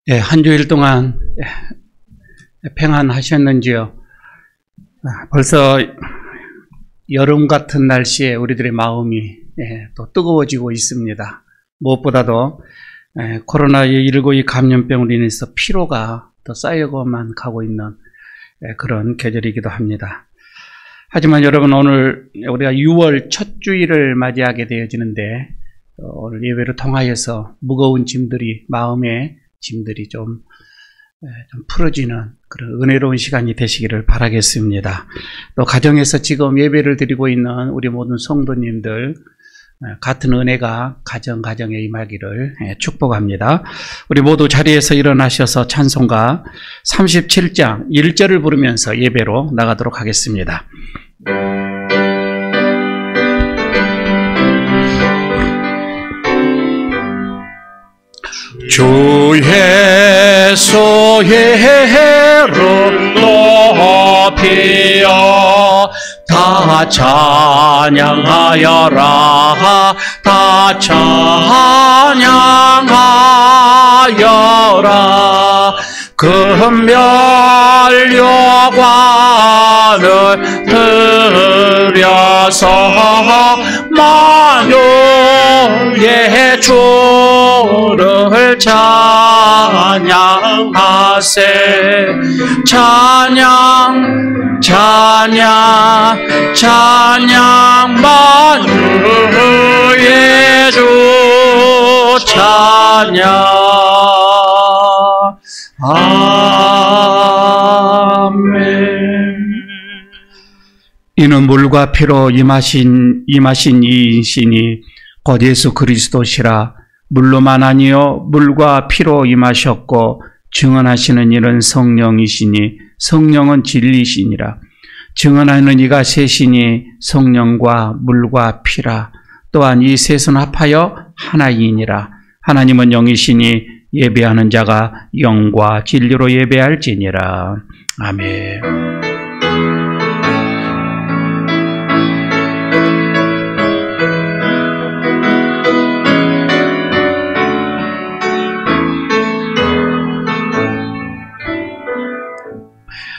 예, 한 주일 동안 평안하셨는지요? 벌써 여름 같은 날씨에 우리들의 마음이 또 뜨거워지고 있습니다. 무엇보다도 코로나19 이 감염병으로 인해서 피로가 더 쌓여만 가고 있는 그런 계절이기도 합니다. 하지만 여러분, 오늘 우리가 6월 첫 주일을 맞이하게 되어지는데 오늘 예배를 통하여서 무거운 짐들이, 마음의 짐들이 좀 풀어지는 그런 은혜로운 시간이 되시기를 바라겠습니다. 또 가정에서 지금 예배를 드리고 있는 우리 모든 성도님들 같은 은혜가 가정에 임하기를 축복합니다. 우리 모두 자리에서 일어나셔서 찬송가 37장 1절을 부르면서 예배로 나가도록 하겠습니다. 주 예수의 이름 높이어 다 찬양하여라, 다 찬양하여라. 금멸요관을 들여서 만유의 주를 찬양하세. 찬양 찬양 찬양 만유의 주 찬양. 아멘. 이는 물과 피로 임하신 이 신이 곧 예수 그리스도시라. 물로만 아니요 물과 피로 임하셨고 증언하시는 이는 성령이시니 성령은 진리시니라. 증언하는 이가 셋이니 성령과 물과 피라. 또한 이 셋은 합하여 하나이니라. 하나님은 영이시니 예배하는 자가 영과 진리로 예배할지니라. 아멘.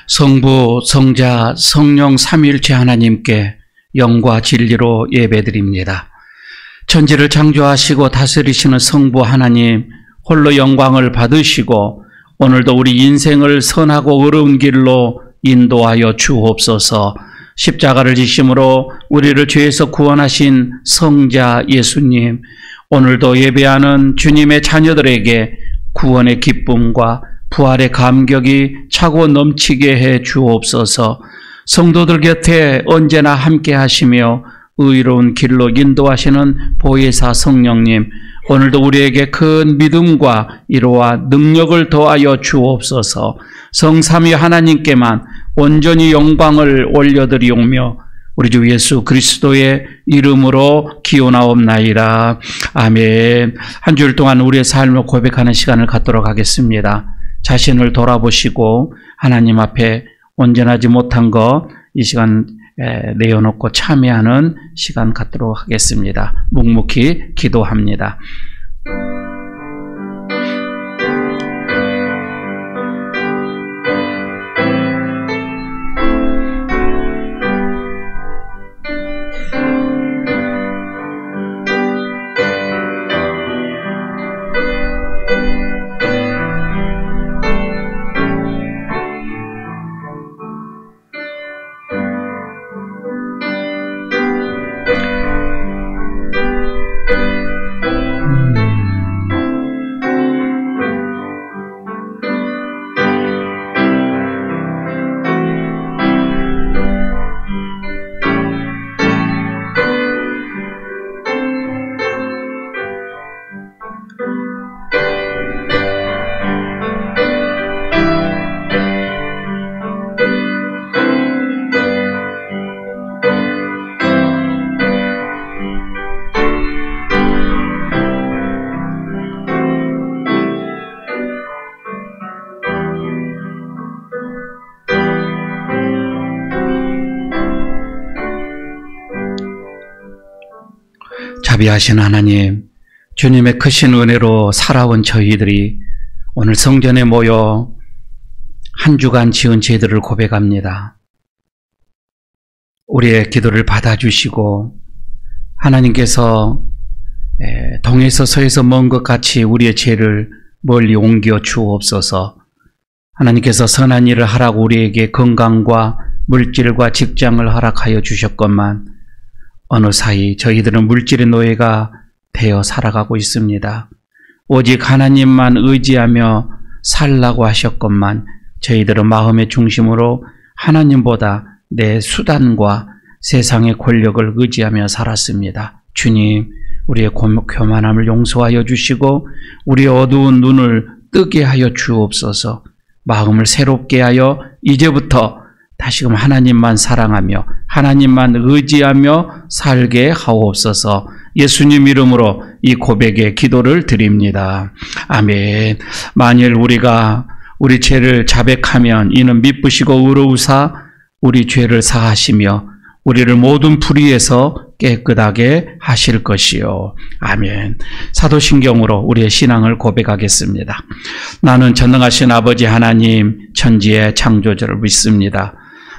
성부, 성자, 성령 삼위일체 하나님께 영과 진리로 예배드립니다. 천지를 창조하시고 다스리시는 성부 하나님, 홀로 영광을 받으시고 오늘도 우리 인생을 선하고 의로운 길로 인도하여 주옵소서. 십자가를 지심으로 우리를 죄에서 구원하신 성자 예수님, 오늘도 예배하는 주님의 자녀들에게 구원의 기쁨과 부활의 감격이 차고 넘치게 해 주옵소서. 성도들 곁에 언제나 함께 하시며 의로운 길로 인도하시는 보혜사 성령님, 오늘도 우리에게 큰 믿음과 위로와 능력을 더하여 주옵소서. 성삼위 하나님께만 온전히 영광을 올려드리오며 우리 주 예수 그리스도의 이름으로 기원하옵나이다. 아멘. 한 주일 동안 우리의 삶을 고백하는 시간을 갖도록 하겠습니다. 자신을 돌아보시고 하나님 앞에 온전하지 못한 것 이 시간 내어놓고 참여하는 시간 갖도록 하겠습니다. 묵묵히 기도합니다. 자비하신 하나님, 주님의 크신 은혜로 살아온 저희들이 오늘 성전에 모여 한 주간 지은 죄들을 고백합니다. 우리의 기도를 받아주시고 하나님께서 동에서 서에서 먼 것 같이 우리의 죄를 멀리 옮겨 주옵소서. 하나님께서 선한 일을 하라고 우리에게 건강과 물질과 직장을 허락하여 주셨건만 어느 사이 저희들은 물질의 노예가 되어 살아가고 있습니다. 오직 하나님만 의지하며 살라고 하셨건만 저희들은 마음의 중심으로 하나님보다 내 수단과 세상의 권력을 의지하며 살았습니다. 주님, 우리의 교만함을 용서하여 주시고 우리의 어두운 눈을 뜨게 하여 주옵소서. 마음을 새롭게 하여 이제부터 다시금 하나님만 사랑하며 하나님만 의지하며 살게 하옵소서. 예수님 이름으로 이 고백의 기도를 드립니다. 아멘. 만일 우리가 우리 죄를 자백하면 이는 미쁘시고 의로우사 우리 죄를 사하시며 우리를 모든 불의에서 깨끗하게 하실 것이요. 아멘. 사도신경으로 우리의 신앙을 고백하겠습니다. 나는 전능하신 아버지 하나님 천지의 창조주를 믿습니다.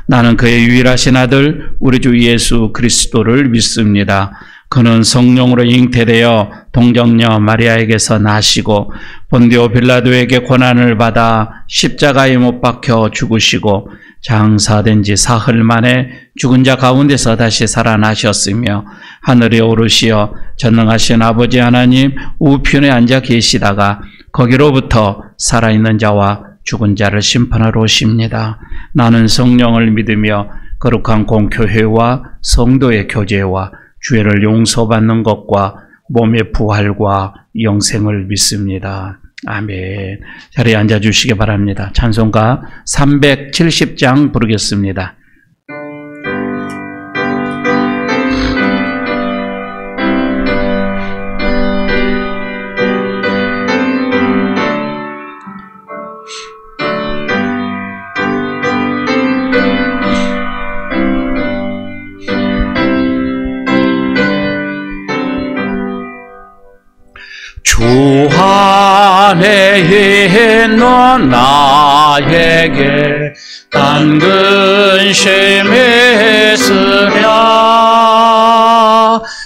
나는 그의 유일하신 아들 우리 주 예수 그리스도를 믿습니다. 그는 성령으로 잉태되어 동정녀 마리아에게서 나시고 본디오 빌라도에게 고난을 받아 십자가에 못 박혀 죽으시고 장사된 지 사흘 만에 죽은 자 가운데서 다시 살아나셨으며 하늘에 오르시어 전능하신 아버지 하나님 우편에 앉아 계시다가 거기로부터 살아있는 자와 죽은 자를 심판하러 오십니다. 나는 성령을 믿으며 거룩한 공교회와 성도의 교제와 죄를 용서받는 것과 몸의 부활과 영생을 믿습니다. 아멘. 자리에 앉아주시기 바랍니다. 찬송가 370장 부르겠습니다. 주 안에 있는 나에게 단 근심이 있으랴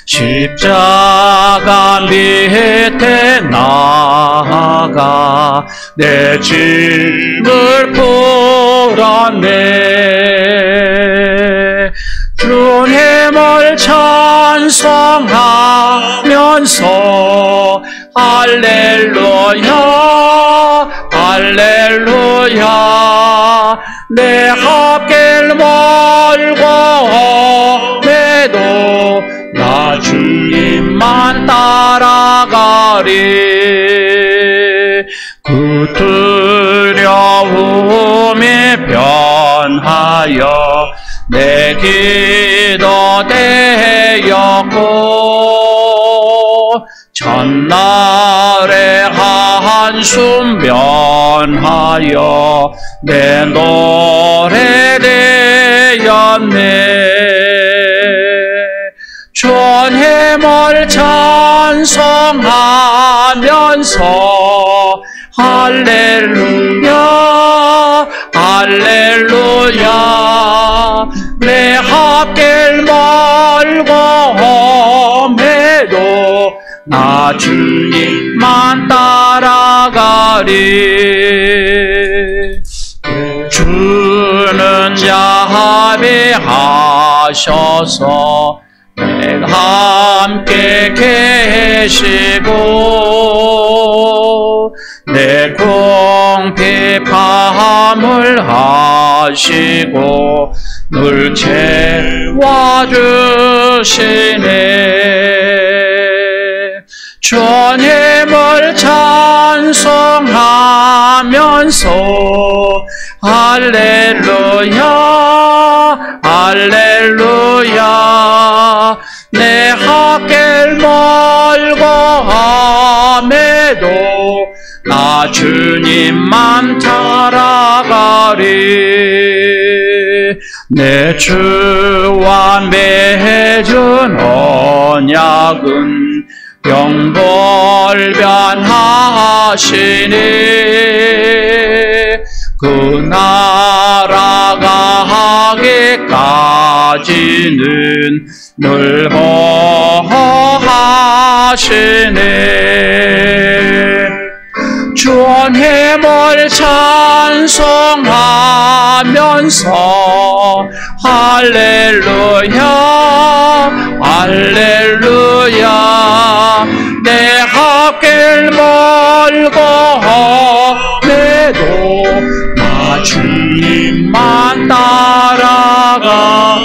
십자가 밑에 나아가 내 짐을 풀었네. 주님을 찬송하면서 할렐루야 할렐루야 내 앞길 멀고 험해도 나 주님만 따라가리. 그 두려움이 변하여 내 기도 되었고 전날의 한숨 변하여 내 노래 되었네. 주님을 찬송하면서 할렐루야 할렐루야 내 앞길 멀고 험해도 나 주님만 따라가리. 주는 자비하셔서 내가 함께 계시고 내 궁핍함을 하시고 늘 채워주시네. 주님을 찬송하면서 할렐루야 할렐루야 내 앞길 멀고 험해도 나 주님만 따라가리. 내 주와 맺은 언약은 영벌변하시니 그 나라가 하기까지는 늘 보호하시네. 주님을 찬송하면서 할렐루야 할렐루야. 내가 길 멀고 험해도 나 주님만 따라가.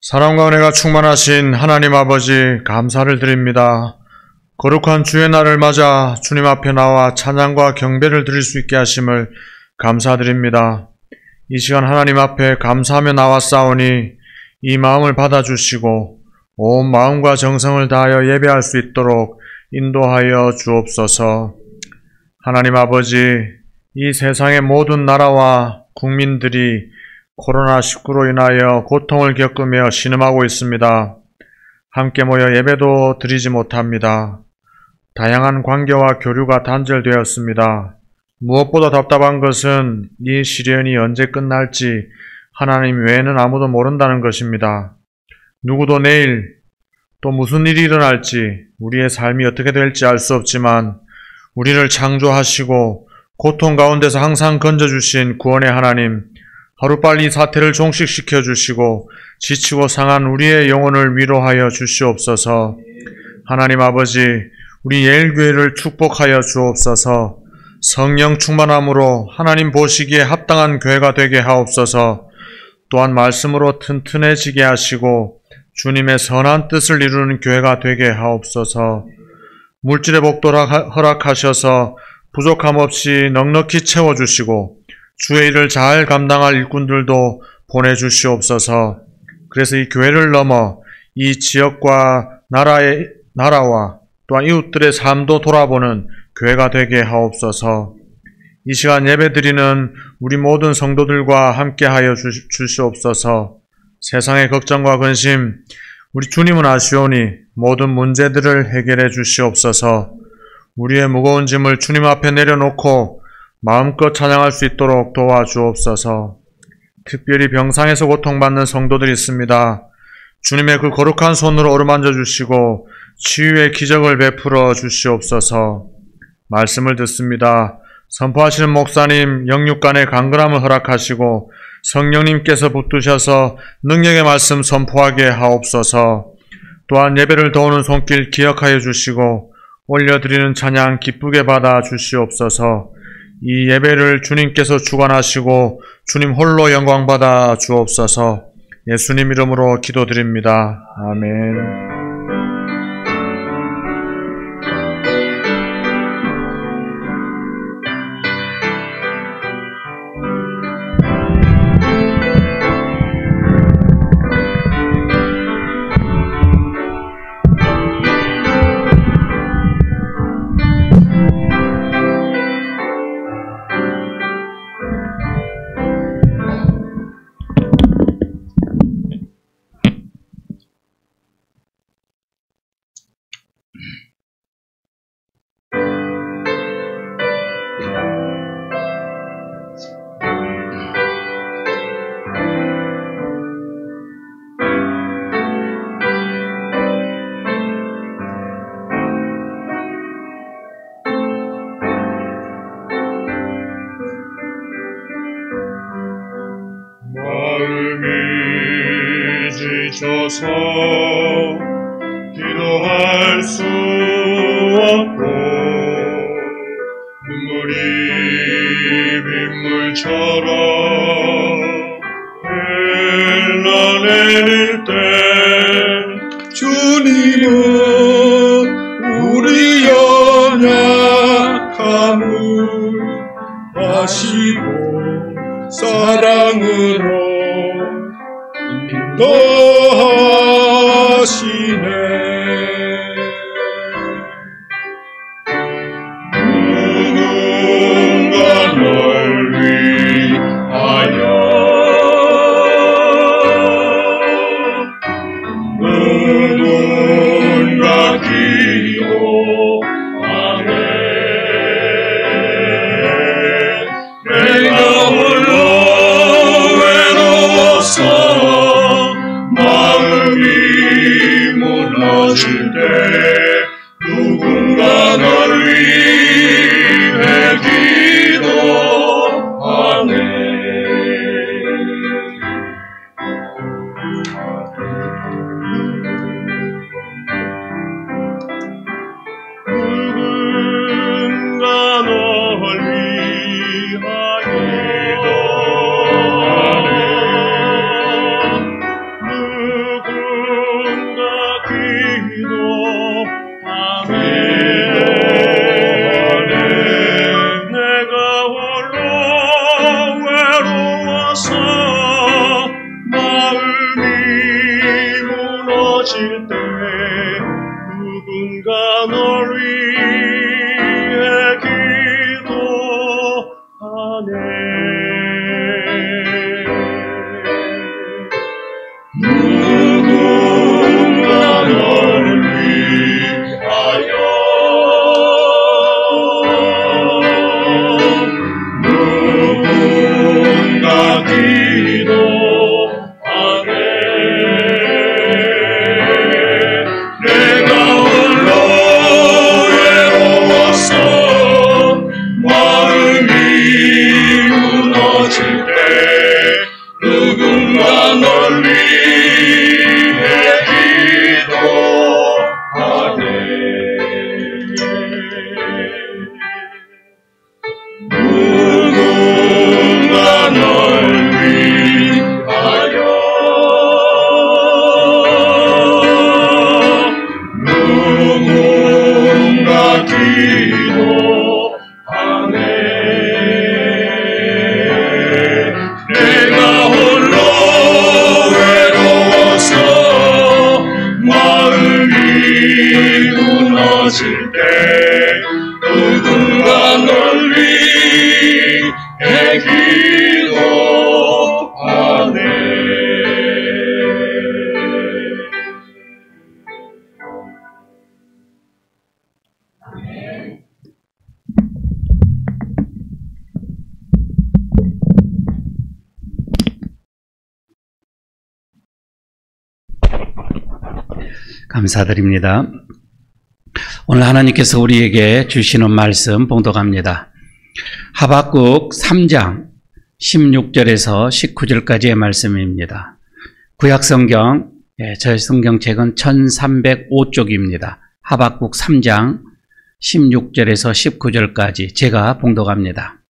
사랑과 은혜가 충만하신 하나님 아버지, 감사를 드립니다. 거룩한 주의 날을 맞아 주님 앞에 나와 찬양과 경배를 드릴 수 있게 하심을 감사드립니다. 이 시간 하나님 앞에 감사하며 나왔사오니 이 마음을 받아주시고 온 마음과 정성을 다하여 예배할 수 있도록 인도하여 주옵소서. 하나님 아버지, 이 세상의 모든 나라와 국민들이 코로나19로 인하여 고통을 겪으며 신음하고 있습니다. 함께 모여 예배도 드리지 못합니다. 다양한 관계와 교류가 단절되었습니다. 무엇보다 답답한 것은 이 시련이 언제 끝날지 하나님 외에는 아무도 모른다는 것입니다. 누구도 내일 또 무슨 일이 일어날지, 우리의 삶이 어떻게 될지 알 수 없지만 우리를 창조하시고 고통 가운데서 항상 건져주신 구원의 하나님, 하루빨리 이 사태를 종식시켜 주시고 지치고 상한 우리의 영혼을 위로하여 주시옵소서. 하나님 아버지, 우리 예일교회를 축복하여 주옵소서. 성령 충만함으로 하나님 보시기에 합당한 교회가 되게 하옵소서. 또한 말씀으로 튼튼해지게 하시고 주님의 선한 뜻을 이루는 교회가 되게 하옵소서. 물질의 복도를 허락하셔서 부족함 없이 넉넉히 채워주시고 주의 일을 잘 감당할 일꾼들도 보내주시옵소서. 그래서 이 교회를 넘어 이 지역과 나라와 또한 이웃들의 삶도 돌아보는 교회가 되게 하옵소서. 이 시간 예배드리는 우리 모든 성도들과 함께하여 주시옵소서. 세상의 걱정과 근심, 우리 주님은 아시오니 모든 문제들을 해결해 주시옵소서. 우리의 무거운 짐을 주님 앞에 내려놓고 마음껏 찬양할 수 있도록 도와주옵소서. 특별히 병상에서 고통받는 성도들이 있습니다. 주님의 그 거룩한 손으로 어루만져 주시고 치유의 기적을 베풀어 주시옵소서. 말씀을 듣습니다. 선포하시는 목사님 영육간의 강건함을 허락하시고 성령님께서 붙드셔서 능력의 말씀 선포하게 하옵소서. 또한 예배를 도우는 손길 기억하여 주시고 올려드리는 찬양 기쁘게 받아 주시옵소서. 이 예배를 주님께서 주관하시고 주님 홀로 영광받아 주옵소서. 예수님 이름으로 기도드립니다. 아멘. 지쳐서 기도할 수 없고 눈물이 빗물처럼 흘러내릴 때 주님은 우리 연약함을 아시고 사랑으로 인도하시네. 누군가 널 위하여 누군가 기도하네 내가 홀로 외로워서 마음이 무너질 때 누군가 널 위해 기도하네 누군가 널 위하여 누군가 기도하네 내가 홀로 외로워서 마음이 무너질 때 누군가 널 위해 기도하네 감사드립니다. 오늘 하나님께서 우리에게 주시는 말씀 봉독합니다. 하박국 3장 16절에서 19절까지의 말씀입니다. 구약성경, 저희 성경책은 1305쪽입니다. 하박국 3장 16절에서 19절까지 제가 봉독합니다.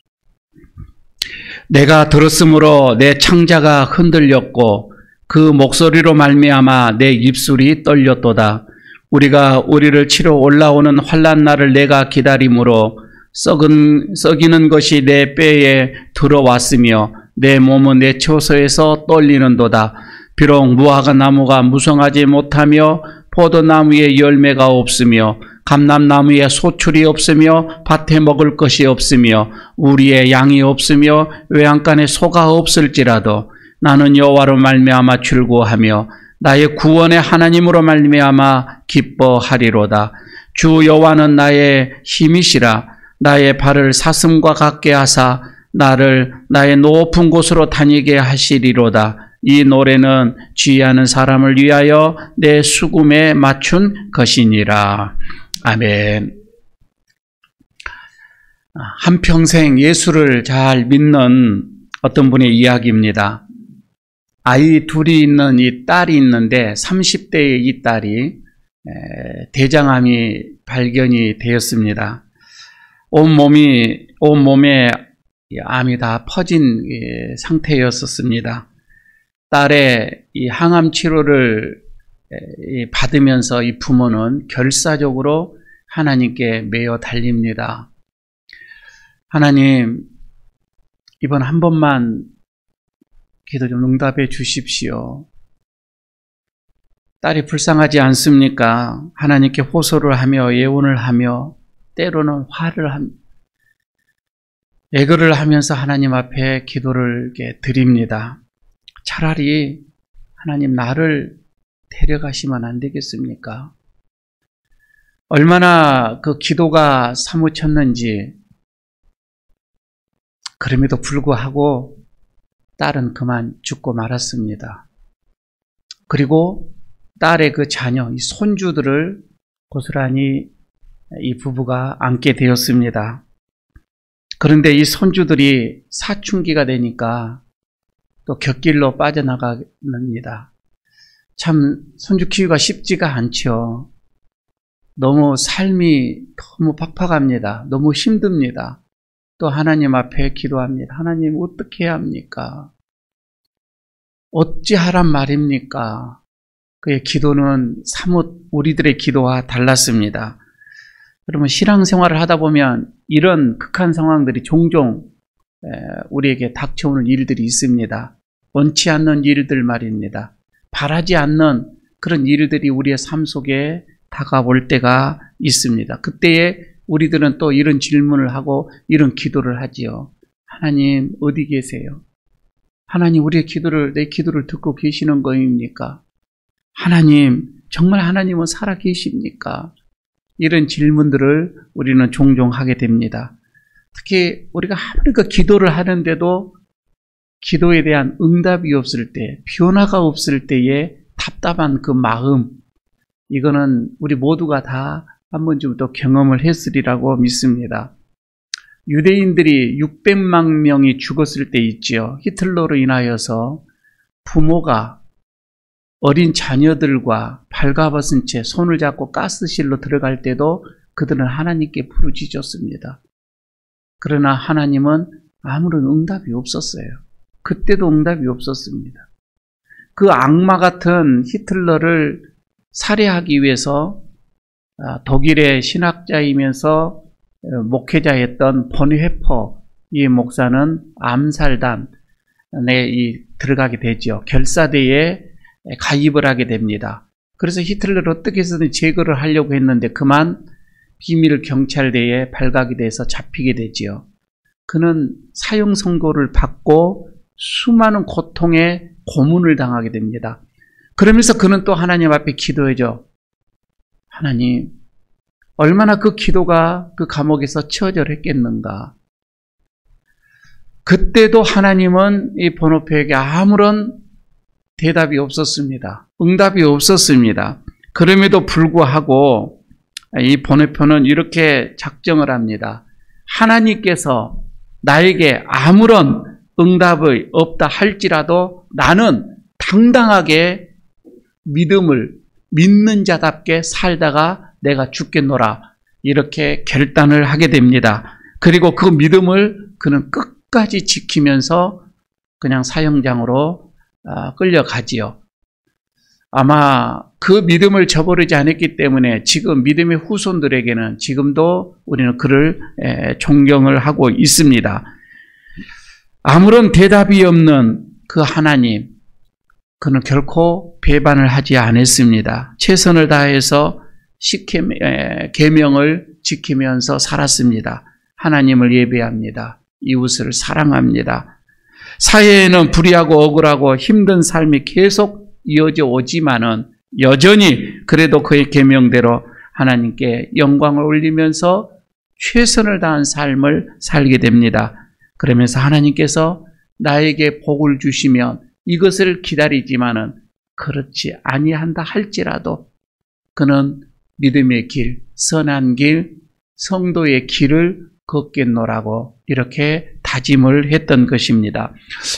내가 들었으므로 내 창자가 흔들렸고 그 목소리로 말미암아 내 입술이 떨렸도다. 우리가 우리를 치러 올라오는 환난 날을 내가 기다림으로 썩이는 것이 내 뼈에 들어왔으며 내 몸은 내 처소에서 떨리는도다. 비록 무화과 나무가 무성하지 못하며 포도나무에 열매가 없으며 감람나무에 소출이 없으며 밭에 먹을 것이 없으며 우리의 양이 없으며 외양간에 소가 없을지라도 나는 여호와로 말미암아 즐거워하며 나의 구원의 하나님으로 말미암아 기뻐하리로다. 주 여호와는 나의 힘이시라. 나의 발을 사슴과 같게 하사 나를 나의 높은 곳으로 다니게 하시리로다. 이 노래는 지혜하는 사람을 위하여 내 수금에 맞춘 것이니라. 아멘. 한평생 예수를 잘 믿는 어떤 분의 이야기입니다. 아이 둘이 있는 이 딸이 있는데 30대의 이 딸이 대장암이 발견이 되었습니다. 온몸에 암이 다 퍼진 상태였었습니다. 딸의 이 항암 치료를 받으면서 이 부모는 결사적으로 하나님께 매어 달립니다. 하나님, 이번 한 번만 기도 좀 응답해 주십시오. 딸이 불쌍하지 않습니까? 하나님께 호소를 하며 예언을 하며 때로는 화를 애걸을 하면서 하나님 앞에 기도를 드립니다. 차라리 하나님 나를 데려가시면 안 되겠습니까? 얼마나 그 기도가 사무쳤는지. 그럼에도 불구하고 딸은 그만 죽고 말았습니다. 그리고 딸의 그 자녀, 이 손주들을 고스란히 이 부부가 안게 되었습니다. 그런데 이 손주들이 사춘기가 되니까 또 곁길로 빠져나갑니다. 참 손주 키우기가 쉽지가 않죠. 너무 삶이 너무 팍팍합니다. 너무 힘듭니다. 또 하나님 앞에 기도합니다. 하나님 어떻게 해야 합니까? 어찌하란 말입니까? 그의 기도는 사뭇 우리들의 기도와 달랐습니다. 여러분, 신앙생활을 하다 보면 이런 극한 상황들이 종종 우리에게 닥쳐오는 일들이 있습니다. 원치 않는 일들 말입니다. 바라지 않는 그런 일들이 우리의 삶 속에 다가올 때가 있습니다. 그때에 우리들은 또 이런 질문을 하고 이런 기도를 하지요. 하나님 어디 계세요? 하나님 우리의 기도를, 내 기도를 듣고 계시는 거입니까? 하나님, 정말 하나님은 살아 계십니까? 이런 질문들을 우리는 종종 하게 됩니다. 특히 우리가 아무리 그 기도를 하는데도 기도에 대한 응답이 없을 때, 변화가 없을 때의 답답한 그 마음, 이거는 우리 모두가 다 한 번쯤 또 경험을 했으리라고 믿습니다. 유대인들이 600만 명이 죽었을 때 있지요. 히틀러로 인하여서 부모가 어린 자녀들과 발가벗은 채 손을 잡고 가스실로 들어갈 때도 그들은 하나님께 부르짖었습니다. 그러나 하나님은 아무런 응답이 없었어요. 그때도 응답이 없었습니다. 그 악마 같은 히틀러를 살해하기 위해서 독일의 신학자이면서 목회자였던 보니헤퍼 이 목사는 암살단에 들어가게 되죠. 결사대에 가입을 하게 됩니다. 그래서 히틀러를 어떻게 해서든 제거를 하려고 했는데 그만 비밀 경찰대에 발각이 돼서 잡히게 되지요. 그는 사형 선고를 받고 수많은 고통에 고문을 당하게 됩니다. 그러면서 그는 또 하나님 앞에 기도하죠. 하나님, 얼마나 그 기도가 그 감옥에서 처절했겠는가. 그때도 하나님은 이 보노페에게 아무런 대답이 없었습니다. 응답이 없었습니다. 그럼에도 불구하고 이 보노페는 이렇게 작정을 합니다. 하나님께서 나에게 아무런 응답이 없다 할지라도 나는 당당하게 믿음을 믿는 자답게 살다가 내가 죽겠노라. 이렇게 결단을 하게 됩니다. 그리고 그 믿음을 그는 끝까지 지키면서 그냥 사형장으로 끌려가지요. 아마 그 믿음을 저버리지 않았기 때문에 지금 믿음의 후손들에게는 지금도 우리는 그를 존경을 하고 있습니다. 아무런 대답이 없는 그 하나님, 그는 결코 배반을 하지 않았습니다. 최선을 다해서 계명을 지키면서 살았습니다. 하나님을 예배합니다. 이웃을 사랑합니다. 사회에는 불의하고 억울하고 힘든 삶이 계속 이어져 오지만은 여전히 그래도 그의 계명대로 하나님께 영광을 올리면서 최선을 다한 삶을 살게 됩니다. 그러면서 하나님께서 나에게 복을 주시면 이것을 기다리지만은 그렇지 아니한다 할지라도 그는 믿음의 길, 선한 길, 성도의 길을 걷겠노라고 이렇게 다짐을 했던 것입니다.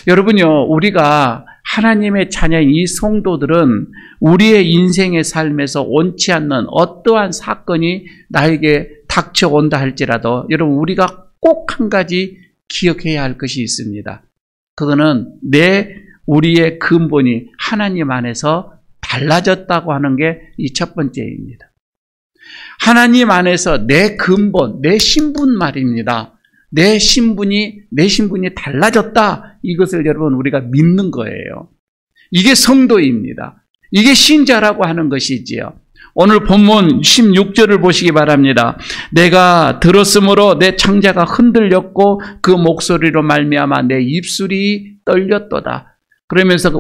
여러분요, 우리가 하나님의 자녀인 이 성도들은 우리의 인생의 삶에서 원치 않는 어떠한 사건이 나에게 닥쳐온다 할지라도 여러분 우리가 꼭 한 가지 기억해야 할 것이 있습니다. 그거는 우리의 근본이 하나님 안에서 달라졌다고 하는 게 이 첫 번째입니다. 하나님 안에서 내 근본, 내 신분 말입니다. 내 신분이 달라졌다. 이것을 여러분 우리가 믿는 거예요. 이게 성도입니다. 이게 신자라고 하는 것이지요. 오늘 본문 16절을 보시기 바랍니다. 내가 들었으므로 내 창자가 흔들렸고 그 목소리로 말미암아 내 입술이 떨렸도다. 그러면서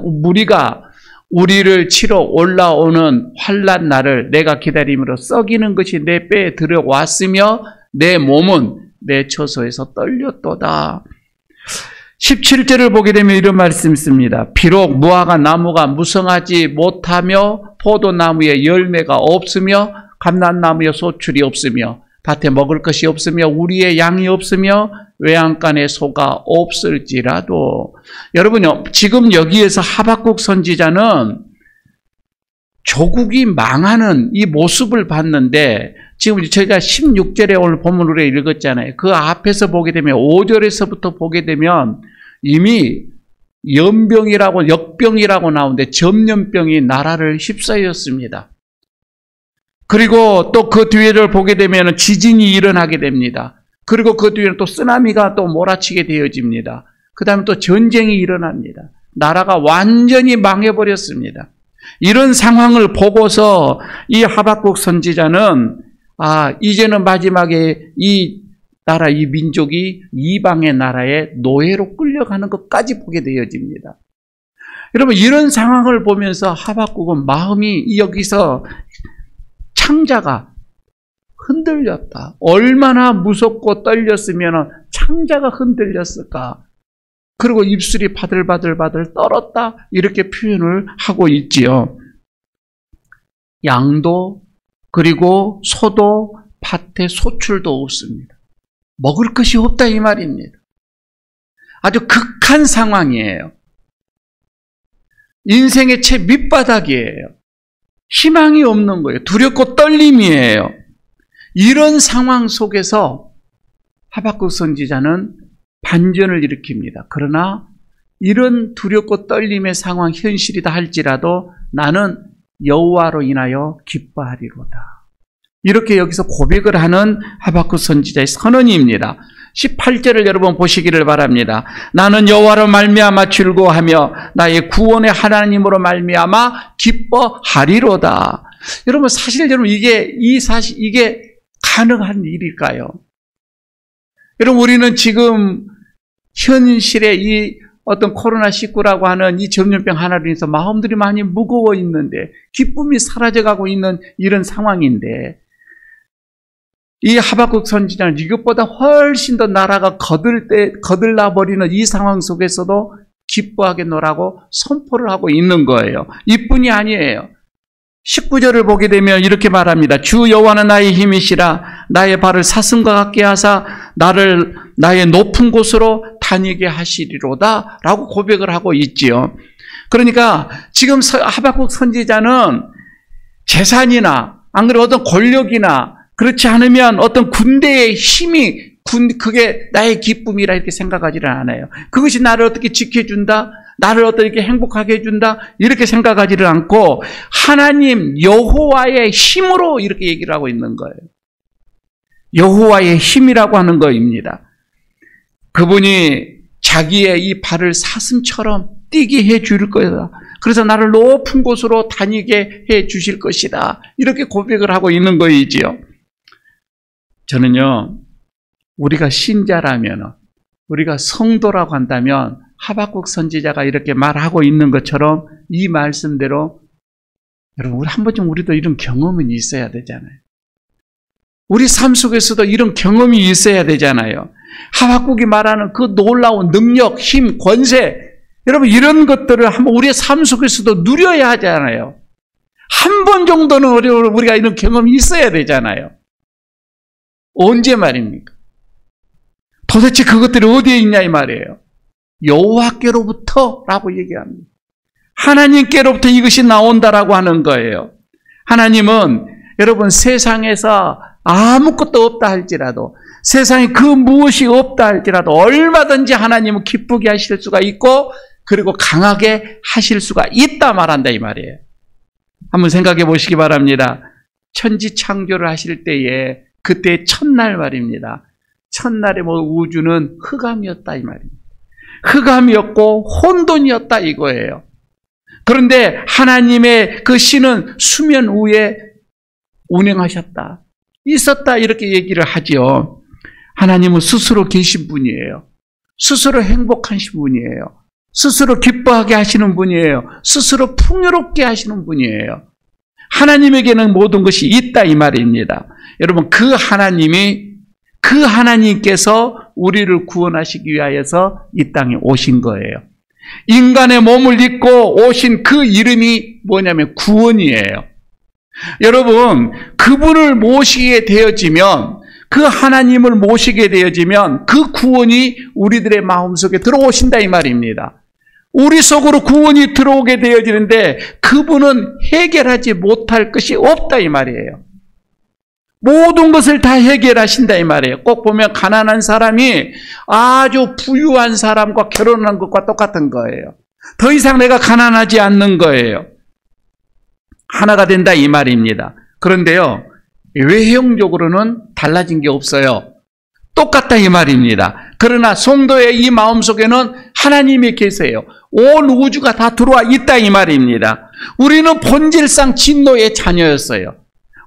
우리를 치러 올라오는 환난 날을 내가 기다림으로 썩이는 것이 내 뼈에 들어왔으며 내 몸은 내 처소에서 떨렸도다. 17절을 보게 되면 이런 말씀이 있습니다. 비록 무화과 나무가 무성하지 못하며 포도나무에 열매가 없으며 감람나무에 소출이 없으며 밭에 먹을 것이 없으며 우리의 양이 없으며 외양간에 소가 없을지라도 여러분요, 지금 여기에서 하박국 선지자는 조국이 망하는 이 모습을 봤는데 지금 저희가 16절에 오늘 본문으로 읽었잖아요. 그 앞에서 보게 되면 5절에서부터 보게 되면 이미 역병이라고 나오는데 전염병이 나라를 휩싸였습니다. 그리고 또 그 뒤를 보게 되면 지진이 일어나게 됩니다. 그리고 그 뒤에는 또 쓰나미가 또 몰아치게 되어집니다. 그 다음에 또 전쟁이 일어납니다. 나라가 완전히 망해버렸습니다. 이런 상황을 보고서 이 하박국 선지자는 이제는 마지막에 이 나라, 이 민족이 이방의 나라의 노예로 끌려가는 것까지 보게 되어집니다. 여러분, 이런 상황을 보면서 하박국은 마음이 여기서 창자가 흔들렸다. 얼마나 무섭고 떨렸으면 창자가 흔들렸을까. 그리고 입술이 바들바들 떨었다. 이렇게 표현을 하고 있지요. 양도 그리고 소도 밭에 소출도 없습니다. 먹을 것이 없다 이 말입니다. 아주 극한 상황이에요. 인생의 최 밑바닥이에요. 희망이 없는 거예요. 두렵고 떨림이에요. 이런 상황 속에서 하박국 선지자는 반전을 일으킵니다. 그러나 이런 두렵고 떨림의 상황 현실이다 할지라도 나는 여호와로 인하여 기뻐하리로다. 이렇게 여기서 고백을 하는 하박국 선지자의 선언입니다. 18절을 여러분 보시기를 바랍니다. 나는 여호와로 말미암아 즐거워하며 나의 구원의 하나님으로 말미암아 기뻐하리로다. 여러분, 사실 여러분 이게 가능한 일일까요? 여러분, 우리는 지금 현실의 이 어떤 코로나19라고 하는 이 전염병 하나로 인해서 마음들이 많이 무거워 있는데, 기쁨이 사라져가고 있는 이런 상황인데, 이 하박국 선지자는 이것보다 훨씬 더 나라가 거들나 버리는 이 상황 속에서도 기뻐하겠노라고 선포를 하고 있는 거예요. 이뿐이 아니에요. 19절을 보게 되면 이렇게 말합니다. 주 여호와는 나의 힘이시라. 나의 발을 사슴과 같게 하사 나를 나의 높은 곳으로 다니게 하시리로다 라고 고백을 하고 있지요. 그러니까 지금 하박국 선지자는 재산이나 안 그래도 어떤 권력이나 그렇지 않으면 어떤 군대의 힘이 그게 나의 기쁨이라 이렇게 생각하지는 않아요. 그것이 나를 어떻게 지켜준다, 나를 어떻게 행복하게 해준다 이렇게 생각하지를 않고 하나님 여호와의 힘으로 이렇게 얘기를 하고 있는 거예요. 여호와의 힘이라고 하는 거입니다. 그분이 자기의 이 발을 사슴처럼 뛰게 해 줄 거다. 그래서 나를 높은 곳으로 다니게 해 주실 것이다. 이렇게 고백을 하고 있는 거이지요. 저는요, 우리가 신자라면, 우리가 성도라고 한다면 하박국 선지자가 이렇게 말하고 있는 것처럼 이 말씀대로 여러분, 우리 한 번쯤 우리도 이런 경험은 있어야 되잖아요. 우리 삶 속에서도 이런 경험이 있어야 되잖아요. 하박국이 말하는 그 놀라운 능력, 힘, 권세, 여러분 이런 것들을 한번 우리의 삶 속에서도 누려야 하잖아요. 한 번 정도는 우리가 이런 경험이 있어야 되잖아요. 언제 말입니까? 도대체 그것들이 어디에 있냐 이 말이에요. 여호와께로부터 라고 얘기합니다. 하나님께로부터 이것이 나온다라고 하는 거예요. 하나님은 여러분 세상에서 아무것도 없다 할지라도, 세상에 그 무엇이 없다 할지라도 얼마든지 하나님은 기쁘게 하실 수가 있고 그리고 강하게 하실 수가 있다 말한다 이 말이에요. 한번 생각해 보시기 바랍니다. 천지 창조를 하실 때에 그때 첫날 말입니다. 첫날에 우주는 흑암이었다 이 말입니다. 흑암이었고 혼돈이었다 이거예요. 그런데 하나님의 그 신은 수면 위에 운행하셨다, 있었다 이렇게 얘기를 하죠. 하나님은 스스로 계신 분이에요. 스스로 행복하신 분이에요. 스스로 기뻐하게 하시는 분이에요. 스스로 풍요롭게 하시는 분이에요. 하나님에게는 모든 것이 있다 이 말입니다. 여러분, 그 하나님께서 우리를 구원하시기 위하여서 이 땅에 오신 거예요. 인간의 몸을 입고 오신 그 이름이 뭐냐면 구원이에요. 여러분, 그분을 모시게 되어지면, 그 하나님을 모시게 되어지면 그 구원이 우리들의 마음속에 들어오신다 이 말입니다. 우리 속으로 구원이 들어오게 되어지는데 그분은 해결하지 못할 것이 없다 이 말이에요. 모든 것을 다 해결하신다 이 말이에요. 꼭 보면 가난한 사람이 아주 부유한 사람과 결혼한 것과 똑같은 거예요. 더 이상 내가 가난하지 않는 거예요. 하나가 된다 이 말입니다. 그런데요, 외형적으로는 달라진 게 없어요. 똑같다 이 말입니다. 그러나 성도의 이 마음속에는 하나님이 계세요. 온 우주가 다 들어와 있다 이 말입니다. 우리는 본질상 진노의 자녀였어요.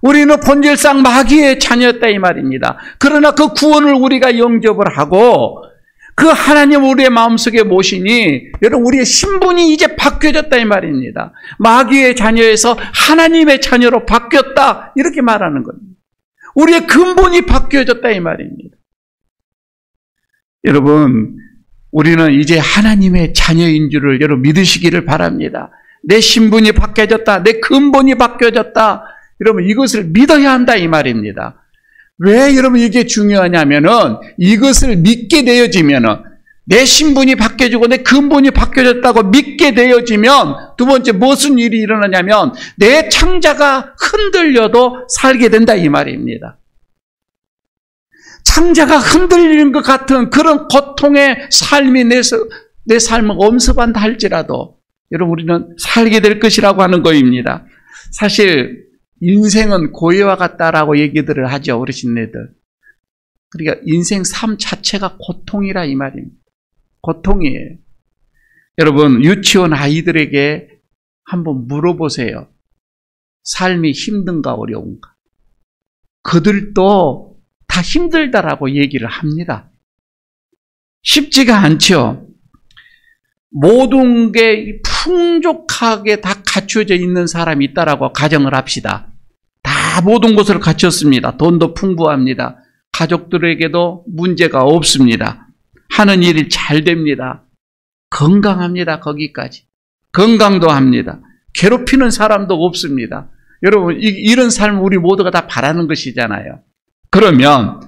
우리는 본질상 마귀의 자녀였다 이 말입니다. 그러나 그 구원을 우리가 영접을 하고 그 하나님 우리의 마음속에 모시니 여러분 우리의 신분이 이제 바뀌어졌다 이 말입니다. 마귀의 자녀에서 하나님의 자녀로 바뀌었다 이렇게 말하는 겁니다. 우리의 근본이 바뀌어졌다 이 말입니다. 여러분 우리는 이제 하나님의 자녀인 줄을 여러분 믿으시기를 바랍니다. 내 신분이 바뀌어졌다. 내 근본이 바뀌어졌다. 여러분 이것을 믿어야 한다 이 말입니다. 왜 여러분 이게 중요하냐면은 이것을 믿게 되어지면은 내 신분이 바뀌어지고 내 근본이 바뀌어졌다고 믿게 되어지면 두 번째 무슨 일이 일어나냐면 내 창자가 흔들려도 살게 된다 이 말입니다. 창자가 흔들리는 것 같은 그런 고통의 삶이 내 삶을 엄습한다 할지라도 여러분 우리는 살게 될 것이라고 하는 것입니다. 사실 인생은 고해와 같다라고 얘기들을 하죠, 어르신네들. 그러니까 인생 삶 자체가 고통이라 이 말입니다. 고통이에요. 여러분 유치원 아이들에게 한번 물어보세요. 삶이 힘든가 어려운가? 그들도 다 힘들다라고 얘기를 합니다. 쉽지가 않죠. 모든 게 풍족하게 다 갖춰져 있는 사람이 있다라고 가정을 합시다. 다 모든 것을 갖췄습니다. 돈도 풍부합니다. 가족들에게도 문제가 없습니다. 하는 일이 잘 됩니다. 건강합니다. 거기까지. 건강도 합니다. 괴롭히는 사람도 없습니다. 여러분 이런 삶 우리 모두가 다 바라는 것이잖아요. 그러면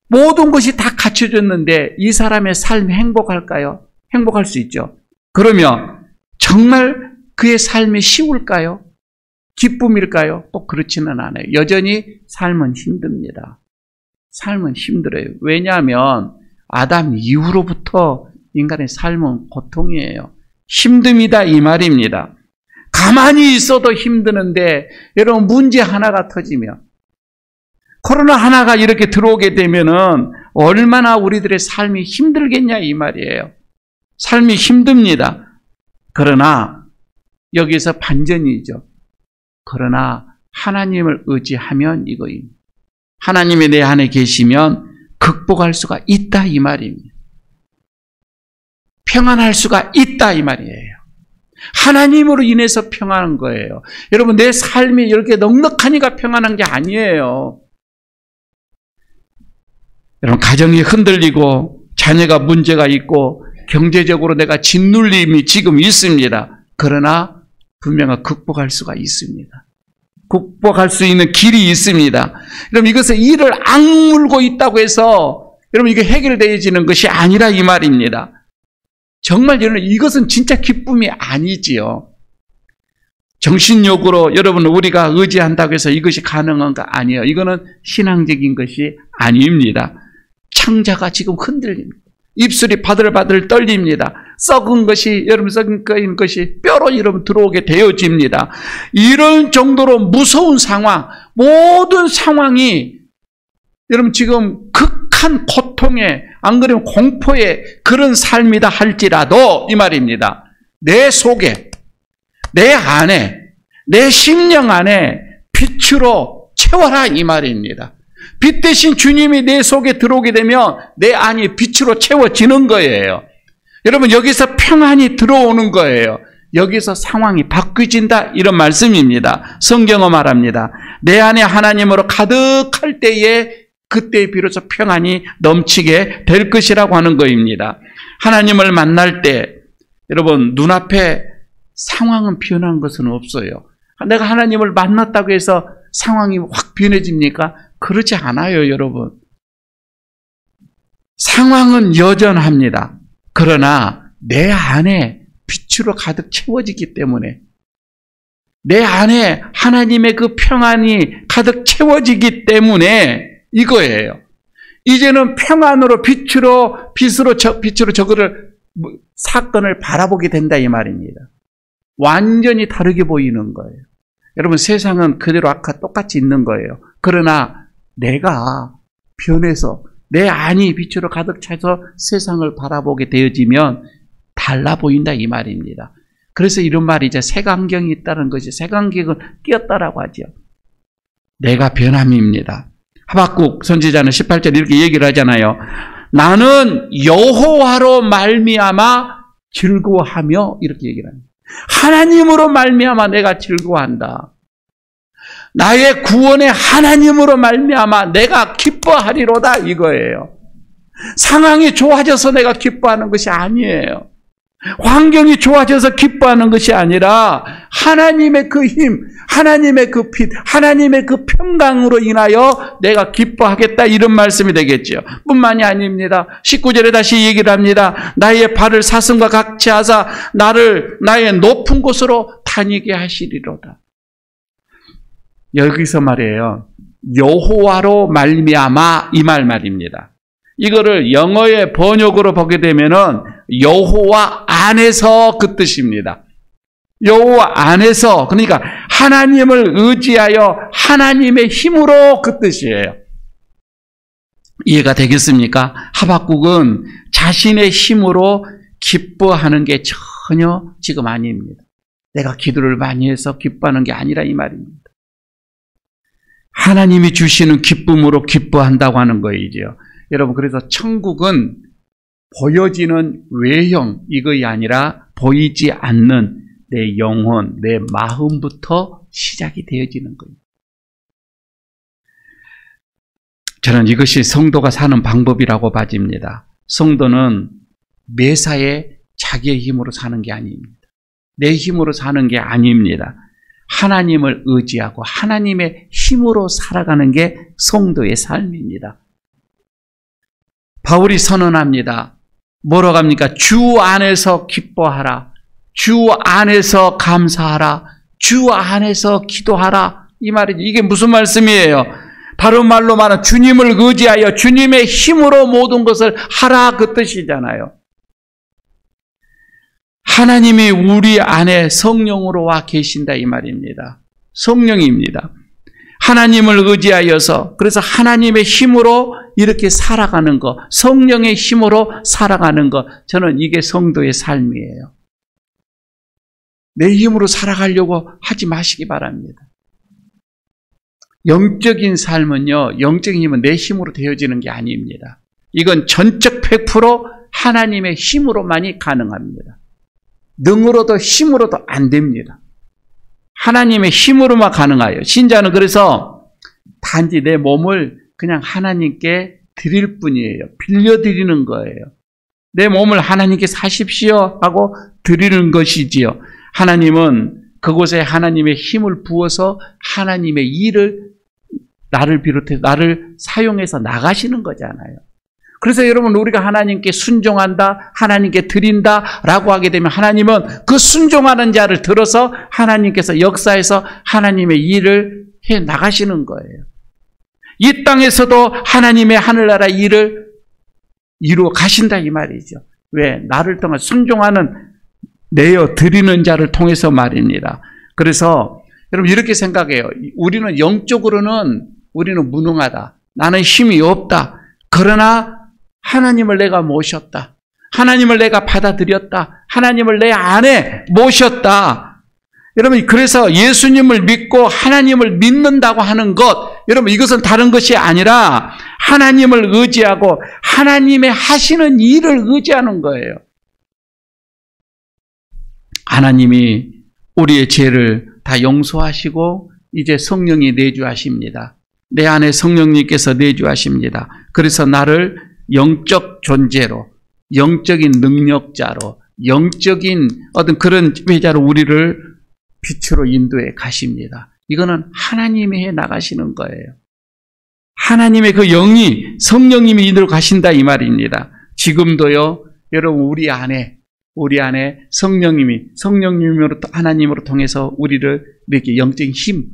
모든 것이 다 갖춰졌는데 이 사람의 삶이 행복할까요? 행복할 수 있죠. 그러면 정말 그의 삶이 쉬울까요? 기쁨일까요? 또 그렇지는 않아요. 여전히 삶은 힘듭니다. 삶은 힘들어요. 왜냐하면 아담 이후로부터 인간의 삶은 고통이에요. 힘듦이다 이 말입니다. 가만히 있어도 힘드는데 여러분 문제 하나가 터지면 코로나 하나가 이렇게 들어오게 되면은 얼마나 우리들의 삶이 힘들겠냐 이 말이에요. 삶이 힘듭니다. 그러나 여기서 반전이죠. 그러나 하나님을 의지하면 이거입니다. 하나님이 내 안에 계시면 극복할 수가 있다 이 말입니다. 평안할 수가 있다 이 말이에요. 하나님으로 인해서 평안한 거예요. 여러분 내 삶이 이렇게 넉넉하니까 평안한 게 아니에요. 여러분 가정이 흔들리고 자녀가 문제가 있고 경제적으로 내가 짓눌림이 지금 있습니다. 그러나 분명히 극복할 수가 있습니다. 극복할 수 있는 길이 있습니다. 그럼 이것을 이를 악물고 있다고 해서 여러분 이게 해결되어지는 것이 아니라 이 말입니다. 정말 여러분 이것은 진짜 기쁨이 아니지요. 정신력으로 여러분 우리가 의지한다고 해서 이것이 가능한가? 아니에요. 이거는 신앙적인 것이 아닙니다. 창자가 지금 흔들립니다. 입술이 바들바들 떨립니다. 썩은 것이 여러분 썩은 것이 뼈로 여러분 들어오게 되어집니다. 이런 정도로 무서운 상황, 모든 상황이 여러분 지금 극한 고통에 안 그러면 공포의 그런 삶이다 할지라도 이 말입니다. 내 속에, 내 안에, 내 심령 안에 빛으로 채워라 이 말입니다. 빛 대신 주님이 내 속에 들어오게 되면 내 안이 빛으로 채워지는 거예요. 여러분 여기서 평안이 들어오는 거예요. 여기서 상황이 바뀌어진다 이런 말씀입니다. 성경은 말합니다. 내 안에 하나님으로 가득할 때에 그때 비로소 평안이 넘치게 될 것이라고 하는 거입니다. 하나님을 만날 때 여러분 눈앞에 상황은 변한 것은 없어요. 내가 하나님을 만났다고 해서 상황이 확 변해집니까? 그렇지 않아요, 여러분. 상황은 여전합니다. 그러나 내 안에 빛으로 가득 채워지기 때문에 내 안에 하나님의 그 평안이 가득 채워지기 때문에 이거예요. 이제는 평안으로 빛으로 저거를 사건을 바라보게 된다 이 말입니다. 완전히 다르게 보이는 거예요. 여러분 세상은 그대로 아까 똑같이 있는 거예요. 그러나 내가 변해서 내 안이 빛으로 가득 차서 세상을 바라보게 되어지면 달라 보인다 이 말입니다. 그래서 이런 말이죠. 색안경이 있다는 것이 색안경을 끼었다라고 하죠. 내가 변함입니다. 하박국 선지자는 18절 이렇게 얘기를 하잖아요. 나는 여호와로 말미암아 즐거워하며 이렇게 얘기를 합니다. 하나님으로 말미암아 내가 즐거워한다. 나의 구원의 하나님으로 말미암아 내가 기뻐하리로다 이거예요. 상황이 좋아져서 내가 기뻐하는 것이 아니에요. 환경이 좋아져서 기뻐하는 것이 아니라 하나님의 그 힘, 하나님의 그 빛, 하나님의 그 평강으로 인하여 내가 기뻐하겠다 이런 말씀이 되겠죠. 뿐만이 아닙니다. 19절에 다시 얘기를 합니다. 나의 발을 사슴과 같이 하사 나를 나의 높은 곳으로 다니게 하시리로다. 여기서 말이에요. 여호와로 말미암아 이 말입니다. 이거를 영어의 번역으로 보게 되면은 여호와 안에서 그 뜻입니다. 여호와 안에서, 그러니까 하나님을 의지하여 하나님의 힘으로 그 뜻이에요. 이해가 되겠습니까? 하박국은 자신의 힘으로 기뻐하는 게 전혀 지금 아닙니다. 내가 기도를 많이 해서 기뻐하는 게 아니라 이 말입니다. 하나님이 주시는 기쁨으로 기뻐한다고 하는 거이죠. 여러분, 그래서 천국은 보여지는 외형 이것이 아니라 보이지 않는 내 영혼, 내 마음부터 시작이 되어지는 거예요. 저는 이것이 성도가 사는 방법이라고 봐집니다. 성도는 매사에 자기의 힘으로 사는 게 아닙니다. 내 힘으로 사는 게 아닙니다. 하나님을 의지하고 하나님의 힘으로 살아가는 게 성도의 삶입니다. 바울이 선언합니다. 뭐라고 합니까? 주 안에서 기뻐하라. 주 안에서 감사하라. 주 안에서 기도하라. 이 말이죠. 이게 무슨 말씀이에요? 다른 말로 말하면 주님을 의지하여 주님의 힘으로 모든 것을 하라 그 뜻이잖아요. 하나님이 우리 안에 성령으로 와 계신다 이 말입니다. 성령입니다. 하나님을 의지하여서 그래서 하나님의 힘으로 이렇게 살아가는 것, 성령의 힘으로 살아가는 것, 저는 이게 성도의 삶이에요. 내 힘으로 살아가려고 하지 마시기 바랍니다. 영적인 삶은요, 영적인 힘은 내 힘으로 되어지는 게 아닙니다. 이건 전적 100% 하나님의 힘으로만이 가능합니다. 능으로도 힘으로도 안 됩니다. 하나님의 힘으로만 가능해요. 신자는 그래서 단지 내 몸을 그냥 하나님께 드릴 뿐이에요. 빌려드리는 거예요. 내 몸을 하나님께 사십시오 하고 드리는 것이지요. 하나님은 그곳에 하나님의 힘을 부어서 하나님의 일을 나를 비롯해 나를 사용해서 나가시는 거잖아요. 그래서 여러분 우리가 하나님께 순종한다, 하나님께 드린다라고 하게 되면 하나님은 그 순종하는 자를 들어서 하나님께서 역사에서 하나님의 일을 해 나가시는 거예요. 이 땅에서도 하나님의 하늘나라 일을 이루어 가신다 이 말이죠. 왜? 나를 통해 순종하는 내어 드리는 자를 통해서 말입니다. 그래서 여러분 이렇게 생각해요. 우리는 영적으로는 우리는 무능하다. 나는 힘이 없다. 그러나 하나님을 내가 모셨다. 하나님을 내가 받아들였다. 하나님을 내 안에 모셨다. 여러분 그래서 예수님을 믿고 하나님을 믿는다고 하는 것, 여러분 이것은 다른 것이 아니라 하나님을 의지하고 하나님의 하시는 일을 의지하는 거예요. 하나님이 우리의 죄를 다 용서하시고 이제 성령이 내주하십니다. 내 안에 성령님께서 내주하십니다. 그래서 나를 영적 존재로, 영적인 능력자로, 영적인 어떤 그런 회자로 우리를 빛으로 인도해 가십니다. 이거는 하나님이 해 나가시는 거예요. 하나님의 그 영이 성령님이 인도해 가신다 이 말입니다. 지금도요, 여러분 우리 안에 성령님으로 하나님으로 통해서 우리를 이렇게 영적인 힘,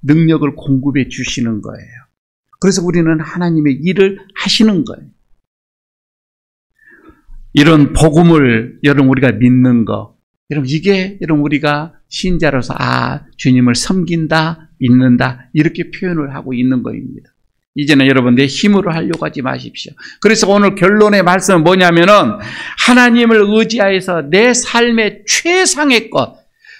능력을 공급해 주시는 거예요. 그래서 우리는 하나님의 일을 하시는 거예요. 이런 복음을 여러분 우리가 믿는 거, 여러분 이게 여러분 우리가 신자로서 주님을 섬긴다, 믿는다 이렇게 표현을 하고 있는 거입니다. 이제는 여러분 내 힘으로 하려고 하지 마십시오. 그래서 오늘 결론의 말씀은 뭐냐면은 하나님을 의지하여서 내 삶의 최상의 것,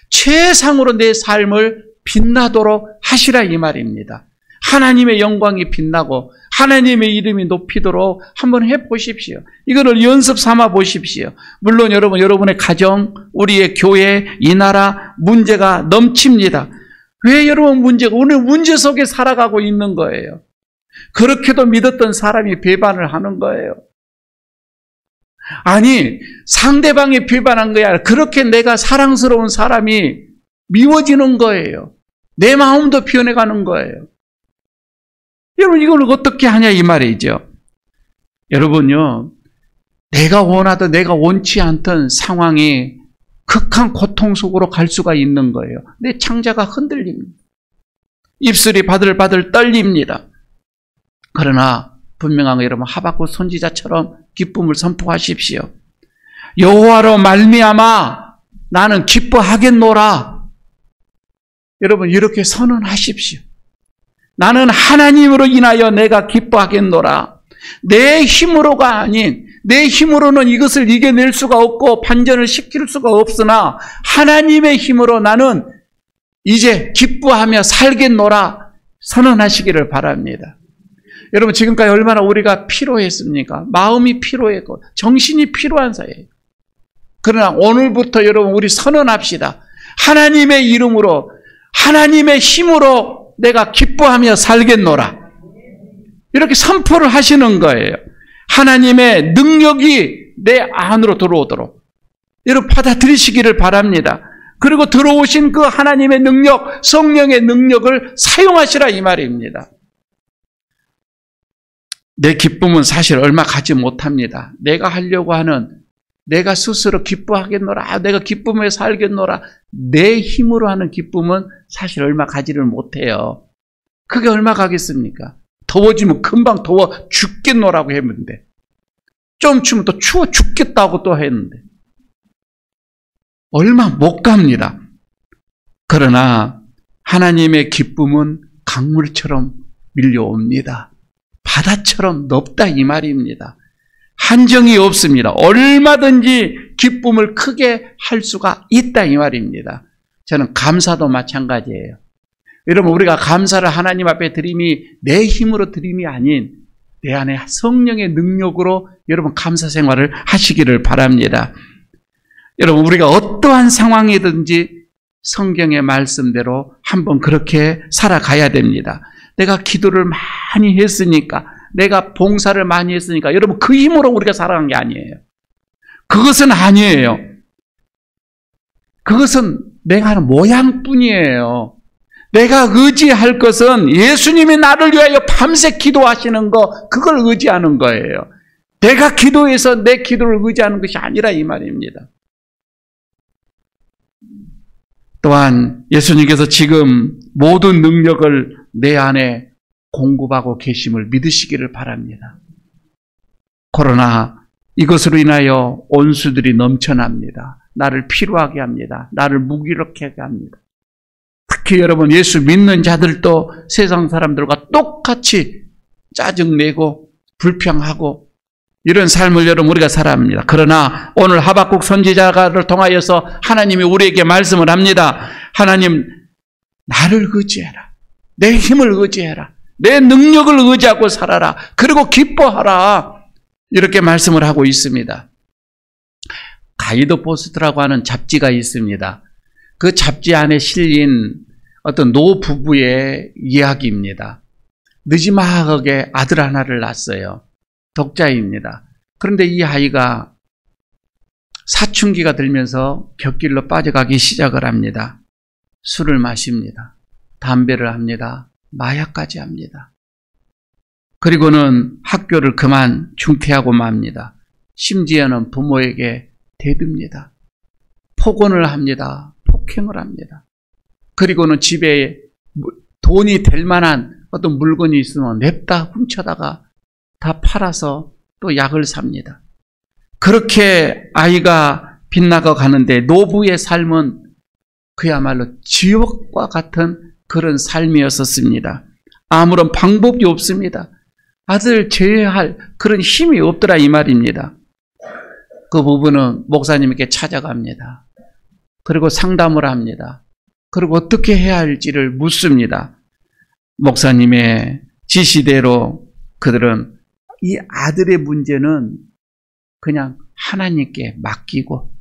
최상으로 내 삶을 빛나도록 하시라 이 말입니다. 하나님의 영광이 빛나고 하나님의 이름이 높이도록 한번 해보십시오. 이거를 연습 삼아 보십시오. 물론 여러분, 여러분의 가정, 우리의 교회, 이 나라 문제가 넘칩니다. 왜 여러분 문제가, 오늘 문제 속에 살아가고 있는 거예요. 그렇게도 믿었던 사람이 배반을 하는 거예요. 아니, 상대방이 배반한 거야. 그렇게 내가 사랑스러운 사람이 미워지는 거예요. 내 마음도 변해가는 거예요. 여러분, 이걸 어떻게 하냐 이 말이죠. 여러분요, 내가 원하든 내가 원치 않던 상황이 극한 고통 속으로 갈 수가 있는 거예요. 내 창자가 흔들립니다. 입술이 바들바들 떨립니다. 그러나 분명한 거, 여러분, 하박국 선지자처럼 기쁨을 선포하십시오. 여호와로 말미암아 나는 기뻐하겠노라. 여러분, 이렇게 선언하십시오. 나는 하나님으로 인하여 내가 기뻐하겠노라. 내 힘으로가 아닌, 내 힘으로는 이것을 이겨낼 수가 없고 반전을 시킬 수가 없으나 하나님의 힘으로 나는 이제 기뻐하며 살겠노라 선언하시기를 바랍니다. 여러분, 지금까지 얼마나 우리가 피로했습니까? 마음이 피로했고 정신이 피로한 사이에요. 그러나 오늘부터 여러분, 우리 선언합시다. 하나님의 이름으로, 하나님의 힘으로 내가 기뻐하며 살겠노라. 이렇게 선포를 하시는 거예요. 하나님의 능력이 내 안으로 들어오도록 여러분 받아들이시기를 바랍니다. 그리고 들어오신 그 하나님의 능력, 성령의 능력을 사용하시라 이 말입니다. 내 기쁨은 사실 얼마 가지 못합니다. 내가 하려고 하는, 내가 스스로 기뻐하겠노라, 내가 기쁨에 살겠노라, 내 힘으로 하는 기쁨은 사실 얼마 가지를 못해요. 그게 얼마 가겠습니까? 더워지면 금방 더워 죽겠노라고 했는데, 좀 추면 또 추워 죽겠다고 또 했는데 얼마 못 갑니다. 그러나 하나님의 기쁨은 강물처럼 밀려옵니다. 바다처럼 높다 이 말입니다. 한정이 없습니다. 얼마든지 기쁨을 크게 할 수가 있다 이 말입니다. 저는 감사도 마찬가지예요. 여러분, 우리가 감사를 하나님 앞에 드림이 내 힘으로 드림이 아닌 내 안에 성령의 능력으로 여러분 감사 생활을 하시기를 바랍니다. 여러분, 우리가 어떠한 상황이든지 성경의 말씀대로 한번 그렇게 살아가야 됩니다. 내가 기도를 많이 했으니까, 내가 봉사를 많이 했으니까, 여러분 그 힘으로 우리가 살아간 게 아니에요. 그것은 아니에요. 그것은 내가 하는 모양뿐이에요. 내가 의지할 것은 예수님이 나를 위하여 밤새 기도하시는 거, 그걸 의지하는 거예요. 내가 기도해서 내 기도를 의지하는 것이 아니라 이 말입니다. 또한 예수님께서 지금 모든 능력을 내 안에 공급하고 계심을 믿으시기를 바랍니다. 그러나 이것으로 인하여 온수들이 넘쳐납니다. 나를 피로하게 합니다. 나를 무기력하게 합니다. 특히 여러분, 예수 믿는 자들도 세상 사람들과 똑같이 짜증내고 불평하고 이런 삶을 여러분 우리가 살아갑니다. 그러나 오늘 하박국 선지자를 통하여서 하나님이 우리에게 말씀을 합니다. 하나님, 나를 의지해라. 내 힘을 의지해라. 내 능력을 의지하고 살아라. 그리고 기뻐하라. 이렇게 말씀을 하고 있습니다. 가이드 포스트라고 하는 잡지가 있습니다. 그 잡지 안에 실린 어떤 노 부부의 이야기입니다. 느지막하게 아들 하나를 낳았어요. 독자입니다. 그런데 이 아이가 사춘기가 들면서 곁길로 빠져가기 시작을 합니다. 술을 마십니다. 담배를 합니다. 마약까지 합니다. 그리고는 학교를 그만 중퇴하고 맙니다. 심지어는 부모에게 대듭니다. 폭언을 합니다. 폭행을 합니다. 그리고는 집에 돈이 될 만한 어떤 물건이 있으면 냅다 훔쳐다가 다 팔아서 또 약을 삽니다. 그렇게 아이가 빗나가 가는데 노부의 삶은 그야말로 지옥과 같은 그런 삶이었었습니다. 아무런 방법이 없습니다. 아들 제어할 그런 힘이 없더라 이 말입니다. 그 부부는 목사님에게 찾아갑니다. 그리고 상담을 합니다. 그리고 어떻게 해야 할지를 묻습니다. 목사님의 지시대로 그들은 이 아들의 문제는 그냥 하나님께 맡기고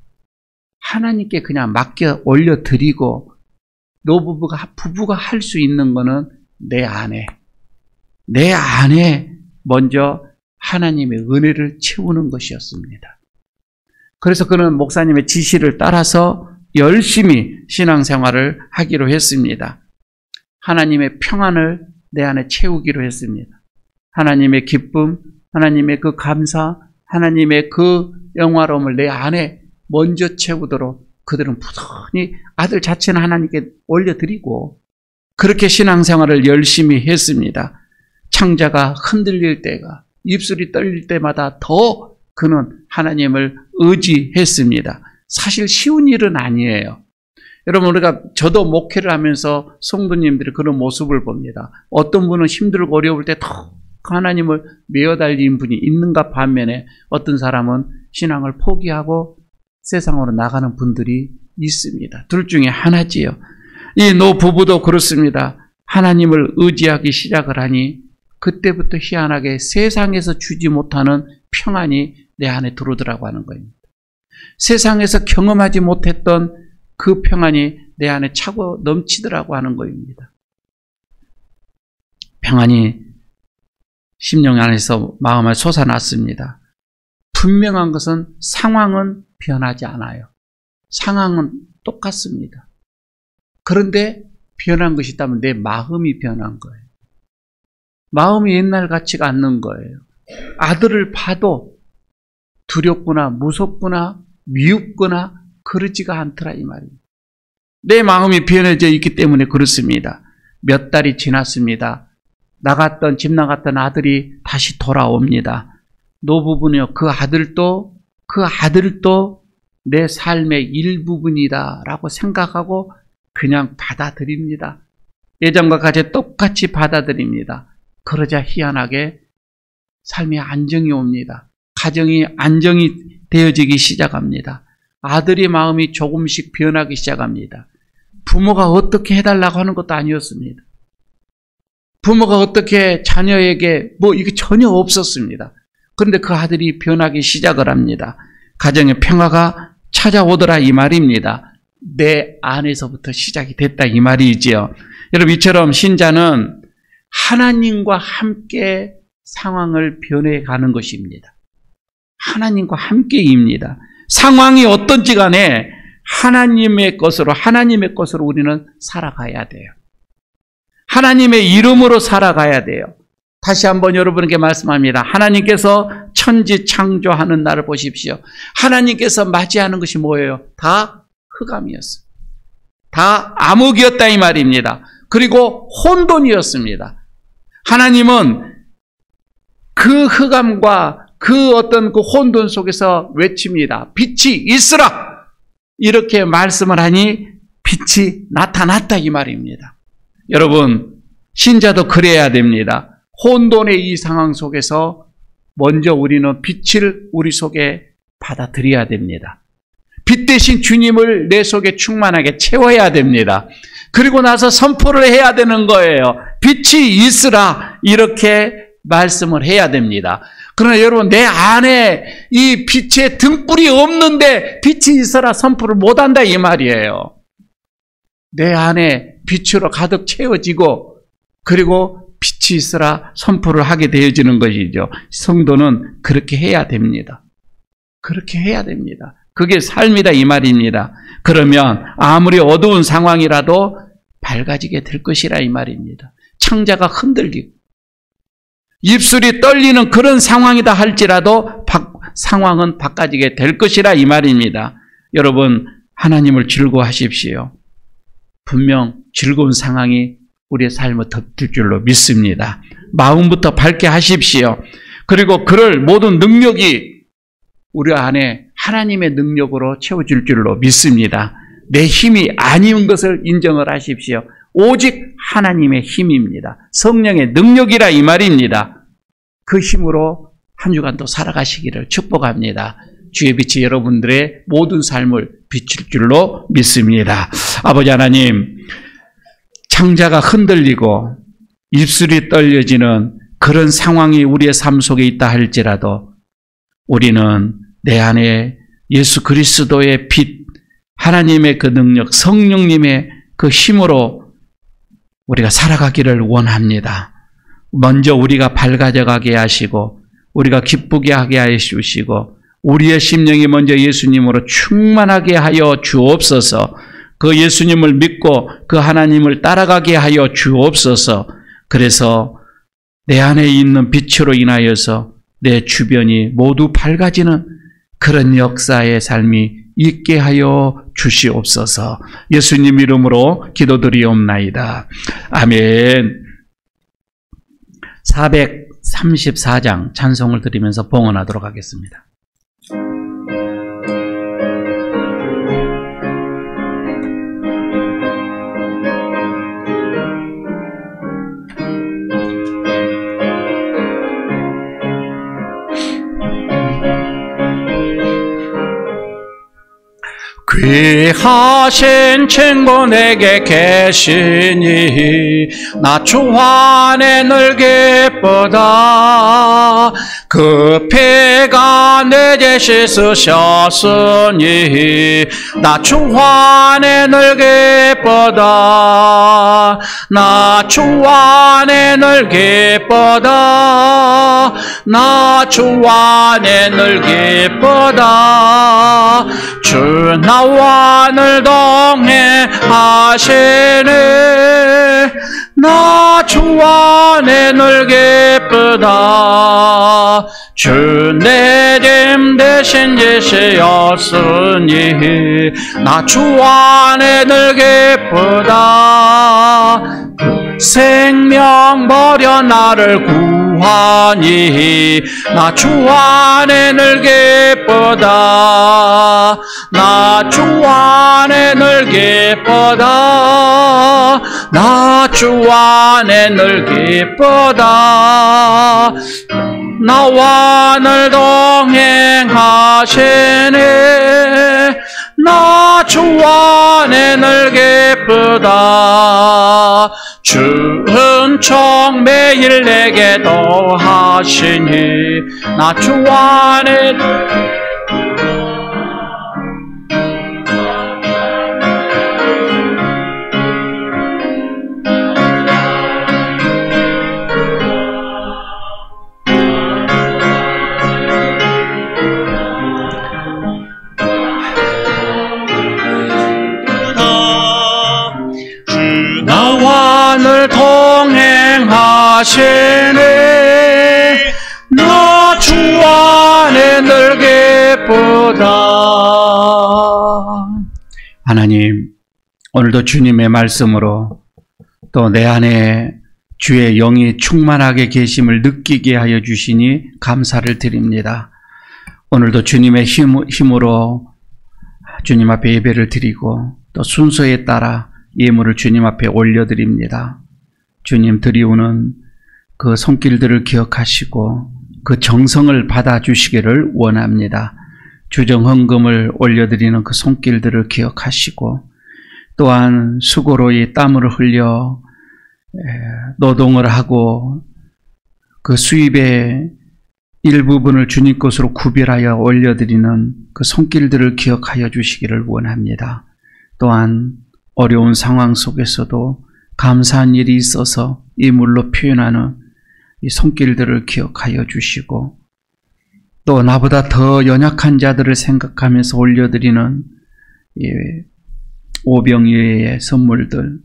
하나님께 그냥 맡겨 올려드리고 부부가 할 수 있는 거는 내 안에 먼저 하나님의 은혜를 채우는 것이었습니다. 그래서 그는 목사님의 지시를 따라서 열심히 신앙생활을 하기로 했습니다. 하나님의 평안을 내 안에 채우기로 했습니다. 하나님의 기쁨, 하나님의 그 감사, 하나님의 그 영화로움을 내 안에 먼저 채우도록 그들은 부단히 아들 자체는 하나님께 올려드리고 그렇게 신앙생활을 열심히 했습니다. 창자가 흔들릴 때가 입술이 떨릴 때마다 더 그는 하나님을 의지했습니다. 사실 쉬운 일은 아니에요. 여러분 저도 목회를 하면서 성도님들의 그런 모습을 봅니다. 어떤 분은 힘들고 어려울 때 더 하나님을 메어달린 분이 있는가 반면에 어떤 사람은 신앙을 포기하고 세상으로 나가는 분들이 있습니다. 둘 중에 하나지요. 이 노부부도 그렇습니다. 하나님을 의지하기 시작을 하니 그때부터 희한하게 세상에서 주지 못하는 평안이 내 안에 들어오더라고 하는 겁니다. 세상에서 경험하지 못했던 그 평안이 내 안에 차고 넘치더라고 하는 것입니다. 평안이 심령 안에서 마음에 솟아났습니다. 분명한 것은 상황은 변하지 않아요. 상황은 똑같습니다. 그런데 변한 것이 있다면 내 마음이 변한 거예요. 마음이 옛날 같지가 않는 거예요. 아들을 봐도 두렵거나 무섭거나 미흡거나 그러지가 않더라 이 말입니다. 내 마음이 변해져 있기 때문에 그렇습니다. 몇 달이 지났습니다. 집 나갔던 아들이 다시 돌아옵니다. 노부부는요, 그 아들도 내 삶의 일부분이다 라고 생각하고 그냥 받아들입니다. 예전과 같이 똑같이 받아들입니다. 그러자 희한하게 삶의 안정이 옵니다. 가정이 안정이 되어지기 시작합니다. 아들의 마음이 조금씩 변하기 시작합니다. 부모가 어떻게 해달라고 하는 것도 아니었습니다. 부모가 어떻게 자녀에게 이게 전혀 없었습니다. 그런데 그 아들이 변하기 시작을 합니다. 가정의 평화가 찾아오더라 이 말입니다. 내 안에서부터 시작이 됐다 이 말이지요. 여러분 이처럼 신자는 하나님과 함께 상황을 변해가는 것입니다. 하나님과 함께입니다. 상황이 어떤지 간에 하나님의 것으로 우리는 살아가야 돼요. 하나님의 이름으로 살아가야 돼요. 다시 한번 여러분에게 말씀합니다. 하나님께서 천지 창조하는 날을 보십시오. 하나님께서 맞이하는 것이 뭐예요? 다 흑암이었어요. 다 암흑이었다 이 말입니다. 그리고 혼돈이었습니다. 하나님은 그 흑암과 그 어떤 그 혼돈 속에서 외칩니다. 빛이 있으라! 이렇게 말씀을 하니 빛이 나타났다 이 말입니다. 여러분, 신자도 그래야 됩니다. 혼돈의 이 상황 속에서 먼저 우리는 빛을 우리 속에 받아들여야 됩니다. 빛 대신 주님을 내 속에 충만하게 채워야 됩니다. 그리고 나서 선포를 해야 되는 거예요. 빛이 있으라 이렇게 말씀을 해야 됩니다. 그러나 여러분 내 안에 이 빛의 등불이 없는데 빛이 있어라 선포를 못한다 이 말이에요. 내 안에 빛으로 가득 채워지고 그리고 빛이 있어라 선포를 하게 되어지는 것이죠. 성도는 그렇게 해야 됩니다. 그렇게 해야 됩니다. 그게 삶이다 이 말입니다. 그러면 아무리 어두운 상황이라도 밝아지게 될 것이라 이 말입니다. 창자가 흔들리고 입술이 떨리는 그런 상황이다 할지라도 상황은 바꿔지게 될 것이라 이 말입니다. 여러분 하나님을 즐거워하십시오. 분명 즐거운 상황이 우리의 삶을 덮을 줄로 믿습니다. 마음부터 밝게 하십시오. 그리고 그럴 모든 능력이 우리 안에 하나님의 능력으로 채워질 줄로 믿습니다. 내 힘이 아닌 것을 인정을 하십시오. 오직 하나님의 힘입니다. 성령의 능력이라 이 말입니다. 그 힘으로 한 주간도 살아가시기를 축복합니다. 주의 빛이 여러분들의 모든 삶을 비출 줄로 믿습니다. 아버지 하나님, 창자가 흔들리고 입술이 떨려지는 그런 상황이 우리의 삶 속에 있다 할지라도 우리는 내 안에 예수 그리스도의 빛, 하나님의 그 능력, 성령님의 그 힘으로 우리가 살아가기를 원합니다. 먼저 우리가 밝아져가게 하시고 우리가 기쁘게 하게 하여 주시고 우리의 심령이 먼저 예수님으로 충만하게 하여 주옵소서. 그 예수님을 믿고 그 하나님을 따라가게 하여 주옵소서. 그래서 내 안에 있는 빛으로 인하여서 내 주변이 모두 밝아지는 그런 역사의 삶이 있게 하여 주시옵소서. 예수님 이름으로 기도드리옵나이다. 아멘. 434장 찬송을 드리면서 봉헌하도록 하겠습니다. 귀하신 친구 내게 계시니 나 주 안에 늘 기쁘다. 그 피가 내 죄 씻으셨으니 나 주 안에 늘 기쁘다. 나 주 안에 늘 기쁘다. 나 주 안에 늘 기쁘다. 주 나와 늘 동행하시네. 나 주 안에 늘 기쁘다. 주 내 짐 대신 지시었으니 나 주 안에 늘 기쁘다. 생명 버려 나를 구하니 나 주 안에 늘 기쁘다. 나 주 안에 늘 기쁘다. 나 주 안에 늘 기쁘다. 나와 늘 동행하시네. 나 주 안에 늘 기쁘다. 주 은총 매일 내게 더하시니 나 주 안에 늘 늘 동행하시네. 나 주 안에 늘 기쁘다. 하나님, 오늘도 주님의 말씀으로 또 내 안에 주의 영이 충만하게 계심을 느끼게 하여 주시니 감사를 드립니다. 오늘도 주님의 힘으로 주님 앞에 예배를 드리고 또 순서에 따라 예물을 주님 앞에 올려드립니다. 주님 드리우는 그 손길들을 기억하시고 그 정성을 받아주시기를 원합니다. 주정헌금을 올려드리는 그 손길들을 기억하시고 또한 수고로 이 땀을 흘려 노동을 하고 그 수입의 일부분을 주님 것으로 구별하여 올려드리는 그 손길들을 기억하여 주시기를 원합니다. 또한 어려운 상황 속에서도 감사한 일이 있어서 예물로 표현하는 이 손길들을 기억하여 주시고 또 나보다 더 연약한 자들을 생각하면서 올려드리는 오병이어의 선물들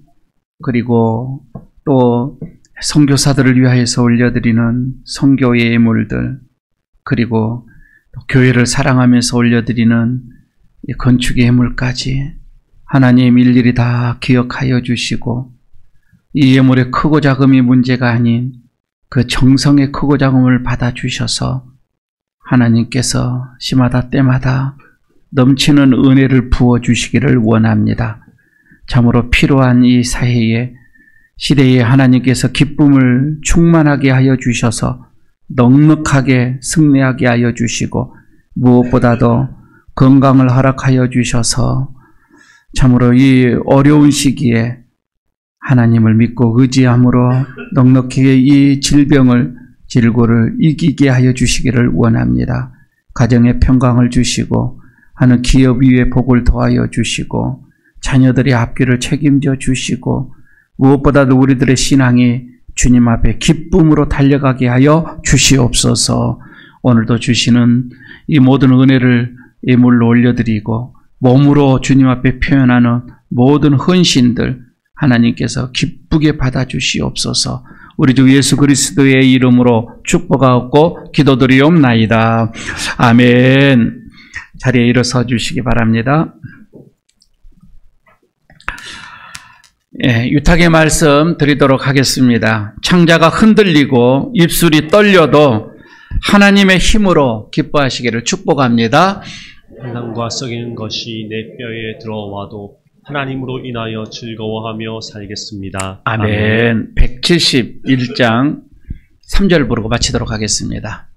그리고 또 선교사들을 위하여서 올려드리는 선교의 예물들 그리고 또 교회를 사랑하면서 올려드리는 건축의 예물까지 하나님 일일이 다 기억하여 주시고 이 예물의 크고 작음이 문제가 아닌 그 정성의 크고 작음을 받아주셔서 하나님께서 시마다 때마다 넘치는 은혜를 부어주시기를 원합니다. 참으로 필요한 이 사회에 시대에 하나님께서 기쁨을 충만하게 하여 주셔서 넉넉하게 승리하게 하여 주시고 무엇보다도 건강을 허락하여 주셔서 참으로 이 어려운 시기에 하나님을 믿고 의지함으로 넉넉히 이 질고를 이기게 하여 주시기를 원합니다. 가정에 평강을 주시고 하는 기업 위에 복을 더하여 주시고 자녀들의 앞길을 책임져 주시고 무엇보다도 우리들의 신앙이 주님 앞에 기쁨으로 달려가게 하여 주시옵소서. 오늘도 주시는 이 모든 은혜를 예물로 올려드리고 몸으로 주님 앞에 표현하는 모든 헌신들 하나님께서 기쁘게 받아주시옵소서. 우리 주 예수 그리스도의 이름으로 축복하고 기도드리옵나이다. 아멘. 자리에 일어서 주시기 바랍니다. 유탁의 말씀 드리도록 하겠습니다. 창자가 흔들리고 입술이 떨려도 하나님의 힘으로 기뻐하시기를 축복합니다. 환난과 썩이는 것이 내 뼈에 들어와도 하나님으로 인하여 즐거워하며 살겠습니다. 아멘. 171장 3절 부르고 마치도록 하겠습니다.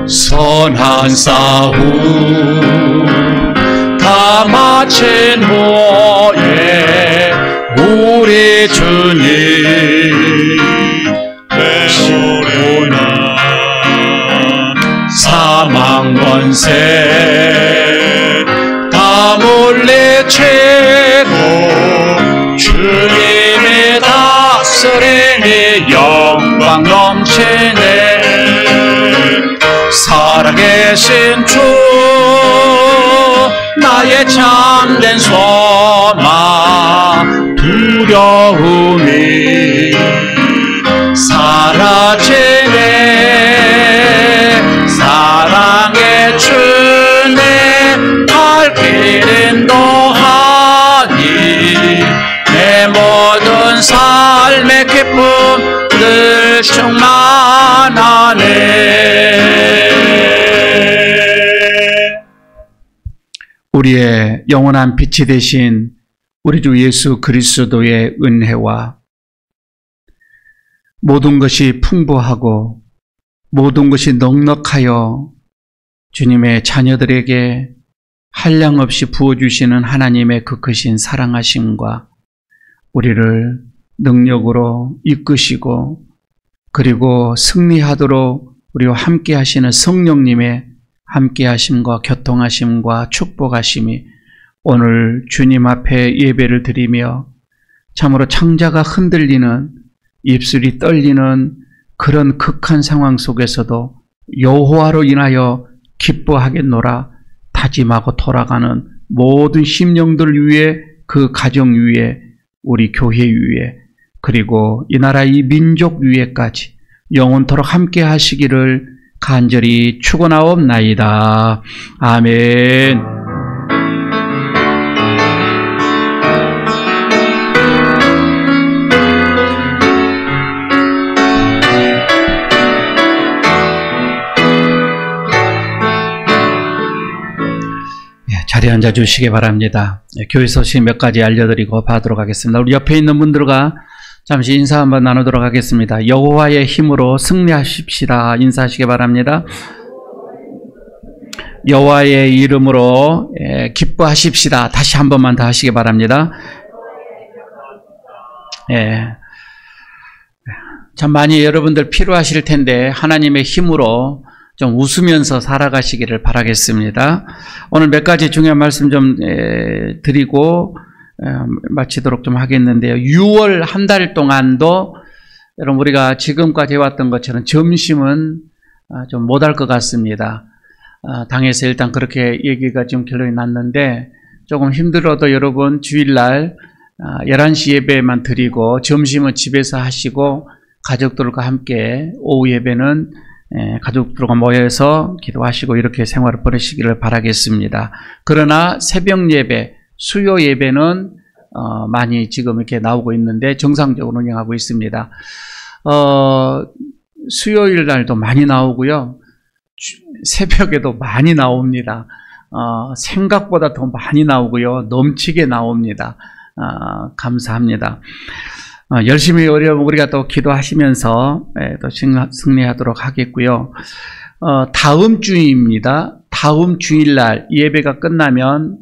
선한 싸움 다 마친 후에 우리 주님 배우리나 사망 권세 다 물리치고 주님의 다스리니 영광 넘치네. 살아계신 주 나의 참된 소망 두려움이 사라지네. 사랑의 주내 발길 인도하니 내 모든 삶의 기쁨 늘 충만하네. 우리의 영원한 빛이 되신 우리 주 예수 그리스도의 은혜와 모든 것이 풍부하고 모든 것이 넉넉하여 주님의 자녀들에게 한량없이 부어주시는 하나님의 그 크신 사랑하심과 우리를 능력으로 이끄시고 그리고 승리하도록 우리와 함께 하시는 성령님의 함께 하심과 교통하심과 축복하심이 오늘 주님 앞에 예배를 드리며 참으로 창자가 흔들리는 입술이 떨리는 그런 극한 상황 속에서도 여호와로 인하여 기뻐하겠노라 다짐하고 돌아가는 모든 심령들 위에 그 가정 위에 우리 교회 위에 그리고 이 나라 이 민족 위에까지 영원토록 함께 하시기를 간절히 축원하옵나이다. 아멘. 자리에 앉아 주시기 바랍니다. 교회 소식 몇 가지 알려드리고 받도록 하겠습니다. 우리 옆에 있는 분들과 잠시 인사 한번 나누도록 하겠습니다. 여호와의 힘으로 승리하십시다. 인사하시기 바랍니다. 여호와의 이름으로 기뻐하십시다. 다시 한 번만 더 하시기 바랍니다. 참 많이 여러분들 필요하실 텐데 하나님의 힘으로 좀 웃으면서 살아가시기를 바라겠습니다. 오늘 몇 가지 중요한 말씀 좀 드리고 마치도록 좀 하겠는데요. 6월 한 달 동안도 여러분 우리가 지금까지 해왔던 것처럼 점심은 좀 못할 것 같습니다. 당에서 일단 그렇게 얘기가 지금 결론이 났는데 조금 힘들어도 여러분 주일날 11시 예배만 드리고 점심은 집에서 하시고 가족들과 함께 오후 예배는 가족들과 모여서 기도하시고 이렇게 생활을 벌이시기를 바라겠습니다. 그러나 새벽 예배, 수요 예배는 많이 지금 이렇게 나오고 있는데 정상적으로 운영하고 있습니다. 수요일 날도 많이 나오고요. 새벽에도 많이 나옵니다. 생각보다 더 많이 나오고요. 넘치게 나옵니다. 감사합니다. 열심히 우리가 또 기도하시면서 또 승리하도록 하겠고요. 다음 주입니다. 다음 주일날 예배가 끝나면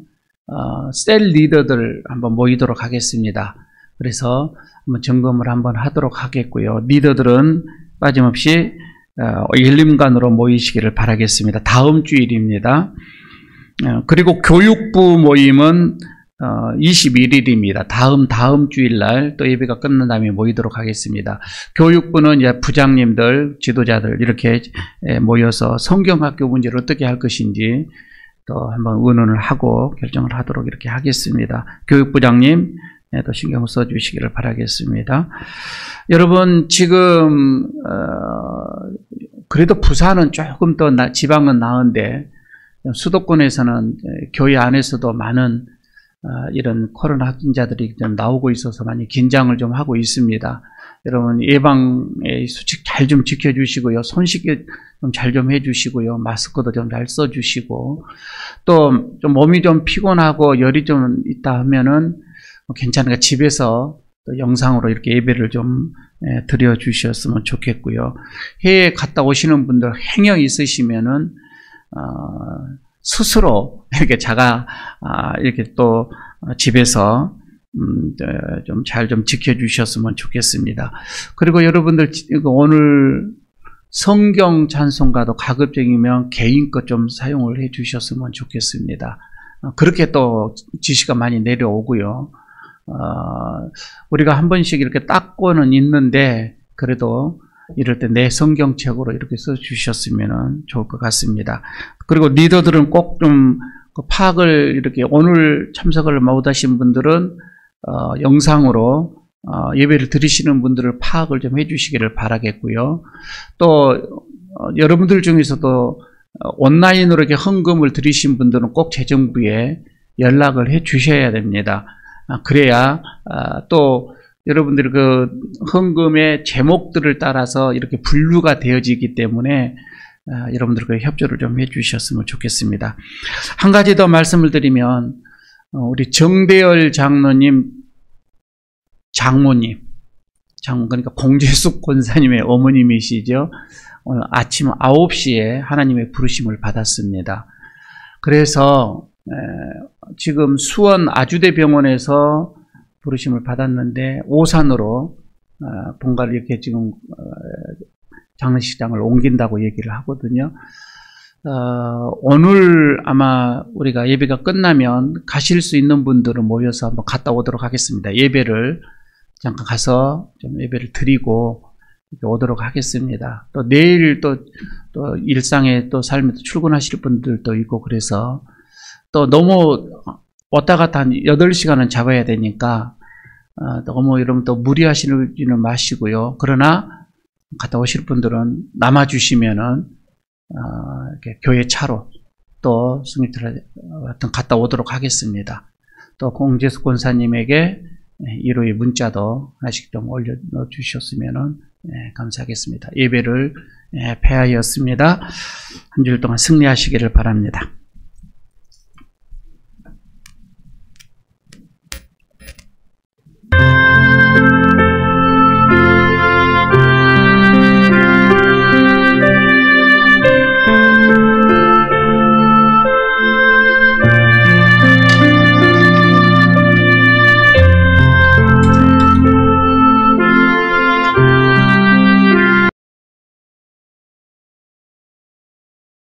셀 리더들 한번 모이도록 하겠습니다. 그래서 한번 점검을 한번 하도록 하겠고요. 리더들은 빠짐없이 열림관으로 모이시기를 바라겠습니다. 다음 주일입니다. 그리고 교육부 모임은 21일입니다. 다음 주일날 또 예배가 끝난 다음에 모이도록 하겠습니다. 교육부는 이제 부장님들, 지도자들 이렇게 모여서 성경학교 문제를 어떻게 할 것인지 또 한번 의논을 하고 결정을 하도록 이렇게 하겠습니다. 교육부장님 또 신경 써주시기를 바라겠습니다. 여러분 지금 그래도 부산은 조금 더 지방은 나은데 수도권에서는 교회 안에서도 많은 이런 코로나 확진자들이 좀 나오고 있어서 많이 긴장을 좀 하고 있습니다. 여러분 예방의 수칙 잘 좀 지켜주시고요. 손 씻기 좀 잘 좀 해주시고요. 마스크도 좀 잘 써주시고 또 좀 몸이 좀 피곤하고 열이 좀 있다 하면은 괜찮으니까 집에서 또 영상으로 이렇게 예배를 좀 드려주셨으면 좋겠고요. 해외에 갔다 오시는 분들 행여 있으시면은 스스로 이렇게 이렇게 또 집에서 좀 잘 좀 지켜주셨으면 좋겠습니다. 그리고 여러분들 오늘 성경 찬송가도 가급적이면 개인 것 좀 사용을 해 주셨으면 좋겠습니다. 그렇게 또 지시가 많이 내려오고요. 우리가 한 번씩 이렇게 닦고는 있는데 그래도 이럴 때 내 성경책으로 이렇게 써주셨으면 좋을 것 같습니다. 그리고 리더들은 꼭 좀 파악을 이렇게 오늘 참석을 못하신 분들은 영상으로 예배를 드리시는 분들을 파악을 좀 해주시기를 바라겠고요. 또 여러분들 중에서도 온라인으로 이렇게 헌금을 드리신 분들은 꼭 재정부에 연락을 해 주셔야 됩니다. 그래야 또 여러분들이 그 헌금의 제목들을 따라서 이렇게 분류가 되어지기 때문에 여러분들 그 협조를 좀 해주셨으면 좋겠습니다. 한 가지 더 말씀을 드리면 우리 정대열 장로님, 장모님, 그러니까 공재숙 권사님의 어머님이시죠. 오늘 아침 9시에 하나님의 부르심을 받았습니다. 그래서 지금 수원 아주대병원에서 부르심을 받았는데 오산으로 본가를 이렇게 지금 장례식장을 옮긴다고 얘기를 하거든요. 오늘 아마 우리가 예배가 끝나면 가실 수 있는 분들은 모여서 한번 갔다 오도록 하겠습니다. 예배를 잠깐 가서 좀 예배를 드리고 오도록 하겠습니다. 또 내일 또 일상의 또 삶에 출근하실 분들도 있고 그래서 또 너무 왔다 갔다 한 8시간은 잡아야 되니까 너무 여러분 또 무리하시지는 마시고요. 그러나 갔다 오실 분들은 남아주시면은 이렇게 교회 차로 또 승리트를 갔다 오도록 하겠습니다. 또 공재숙 권사님에게 위로의 문자도 하나씩 좀 올려주셨으면 감사하겠습니다. 예배를 폐하였습니다. 한 주일 동안 승리하시기를 바랍니다.